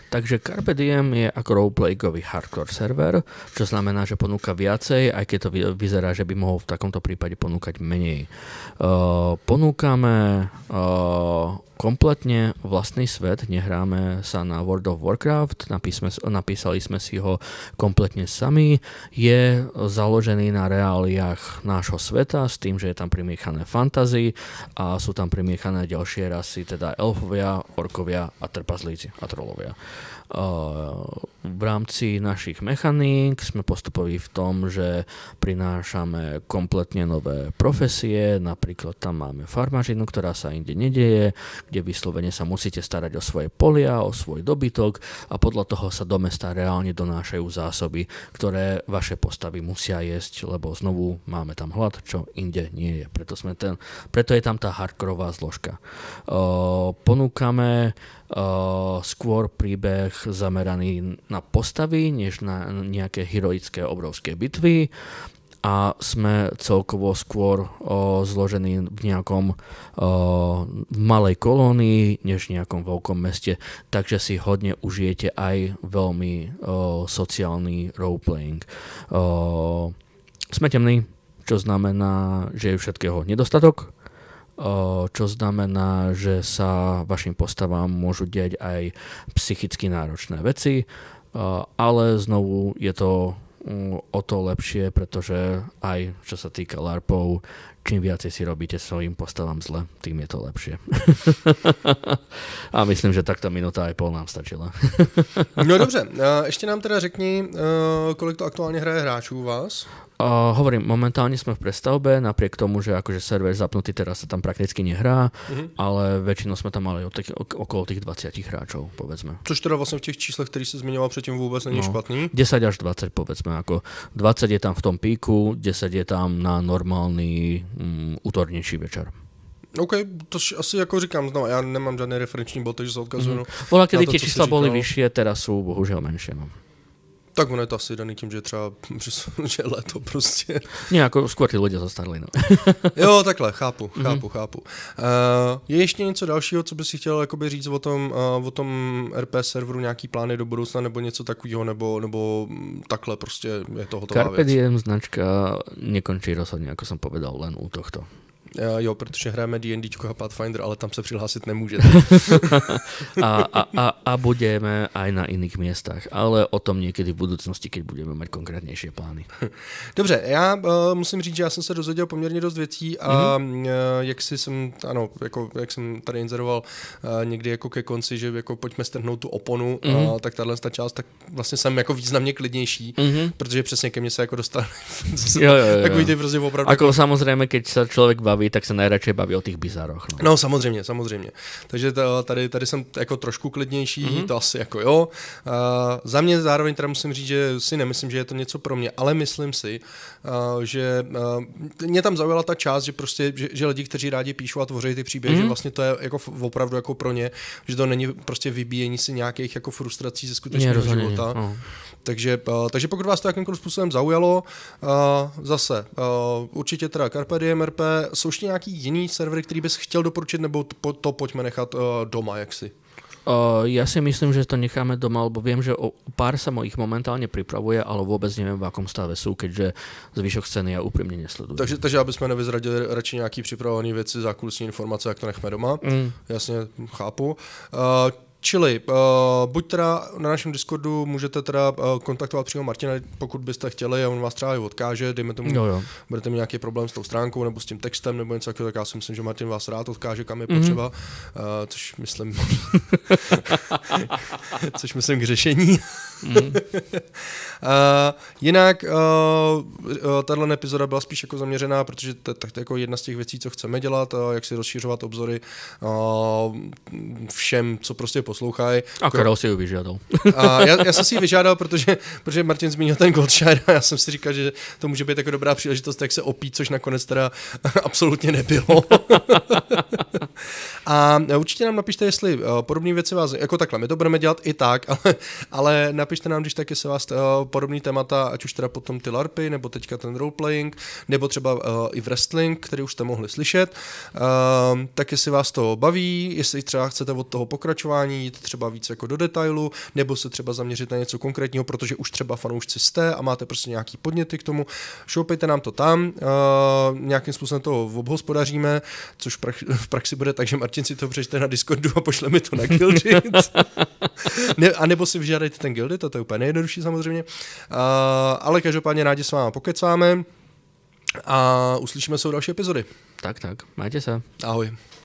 Takže Carpe Diem je ako roleplaygový hardcore server, čo znamená, že ponúka viacej, aj keď to vyzerá, že by mohol v takomto prípade ponúkať menej. Ponúkame kompletne vlastný svet, nehráme sa na World of Warcraft, napísali sme si ho kompletne sami, je založený na reáliách nášho sveta s tým, že je tam primiechané fantasy a sú tam primiechané ďalšie rasy, teda elfovia, orkovia a trpazlíci a trolovia. V rámci našich mechaník sme postupovali v tom, že prinášame kompletne nové profesie, napríklad tam máme farmažinu, ktorá sa inde nedeje, kde vyslovene sa musíte starať o svoje polia, o svoj dobytok a podľa toho sa do mesta reálne donášajú zásoby, ktoré vaše postavy musia jesť, lebo znovu máme tam hlad, čo inde nie je. Preto je tam tá hardkorová zložka. Ponúkame skôr príbeh zameraný na postavy, než na nejaké heroické obrovské bitvy a sme celkovo skôr zložení v nejakom malej kolónii, než v nejakom veľkom meste, takže si hodne užijete aj veľmi sociálny roleplaying. Sme temní, čo znamená, že je všetkého nedostatok, čo znamená, že sa vašim postavám môžu diať aj psychicky náročné veci, ale znovu je to o to lepšie, pretože aj čo sa týka LARPov, čím viacej si robíte svojim postavám zle, tým je to lepšie. A myslím, že takto minuta aj pol nám stačila. No dobře, ještě nám teda řekni, kolik to aktuálně hraje hráčů u vás? Hovorím, momentálne sme v prestavbe, napriek tomu, že akože server zapnutý, teraz sa tam prakticky nehrá, ale väčšinou sme tam mali okolo tých 20 hráčov, povedzme. Což teda vlastne v těch číslech, který si zmiňoval předtím, vůbec není špatný. 10 až 20, povedzme, ako 20 je tam v tom píku, 10 je tam na normálny útornejší večer. OK, to asi jako říkám znova, já nemám žádný referenční bod, takže se odkazuju. Bola, kedy tie čísla boli vyššie, teraz sú bohužiaľ menšie. No. Tak ono je to asi daný tím, že třeba že leto prostě. Nie, ako skôr tí ľudia zostarli. No. Jo, takhle, chápu. Je ještě něco dalšího, co bys si chtěl jakoby říct o tom RP serveru, nějaký plány do budoucna, nebo něco takového, nebo takhle prostě je to hotová Carpe Diem značka nekončí rozhodně, ako som povedal, len u tohto. Jo, protože hrajeme D&Dčko a Pathfinder, ale tam se přihlásit nemůžete. a budeme aj na iných miestach, ale o tom niekedy v budúcnosti, keď budeme mať konkrétnější plány. Dobře, já musím říct, že já jsem se dozvěděl poměrně dost věcí a jak jsem tady inzeroval někdy jako ke konci, že jako pojďme strhnout tu oponu, tak tahle část, tak vlastně jsem jako významně klidnější, protože přesně ke mně se jako dostal takový ty prostě opravdu. Ako samozrejme, keď sa človek baví, tak sa najradšej baví o tých bizároch. No samozřejmě. Takže tady jsem jako trošku klidnější, to asi jako jo. Za mě zároveň teda musím říct, že si nemyslím, že je to něco pro mě, ale myslím si, že mě tam zaujala ta část, že prostě, že lidi, kteří rádi píšou a tvoří ty příběhy, že vlastně to je jako opravdu jako pro ně, že to není prostě vybíjení si nějakých jako frustrací ze skutečného života. No. Takže pokud vás to jakýmkoliv způsobem zaujalo, zase určitě teda Carpe Diem RP, jsou ještě nějaký jiný servery, který bys chtěl doporučit, nebo to pojďme nechat doma, jaksi? Ja si myslím, že to necháme doma, lebo viem, že o pár sa ich momentálne pripravuje, ale vôbec neviem, v akom stave sú, keďže zvyšok scény ja úprimne nesledujem. Takže aby jsme nevyzradili radši nějaký připravený věci, zákulisní informace, jak to nechme doma. Jasně, chápu. Čili buď teda na našem Discordu můžete teda kontaktovat přímo Martina, pokud byste chtěli a on vás třeba i odkáže, dejme tomu, budete mít nějaký problém s tou stránkou nebo s tím textem nebo něco takového, tak já si myslím, že Martin vás rád odkáže, kam je potřeba, což myslím k řešení. Jinak tato epizoda byla spíš jako zaměřená, protože to je jako jedna z těch věcí, co chceme dělat, jak si rozšířovat obzory všem, co prostě poslouchají. A Karol si ju vyžádal. Já jsem si ji vyžádal, protože Martin zmínil ten Goldshire a já jsem si říkal, že to může být jako dobrá příležitost, jak se opít, což nakonec teda absolutně nebylo. A určitě nám napište, jestli podobné věci vás, jako takhle, my to budeme dělat i tak, ale napište nám, když tak, jestli vás podobný témata, ať už teda potom ty LARPy, nebo teďka ten roleplaying, nebo třeba i wrestling, který už jste mohli slyšet, tak jestli vás to baví, jestli třeba chcete od toho pokračování jít třeba víc jako do detailu, nebo se třeba zaměřit na něco konkrétního, protože už třeba fanoušci jste a máte prostě nějaký podněty k tomu, šoupejte nám to tam, nějakým způsobem to obhospodaříme, což v praxi bude tak, že Martin si to přečte na Discordu a pošle mi to na Guildit. A nebo si vyžádejte ten Guildit, to je úplně nejjednodušší samozřejmě. Ale každopádně rádi s váma pokecáme a uslyšíme se u další epizody. Tak, majte sa. Ahoj.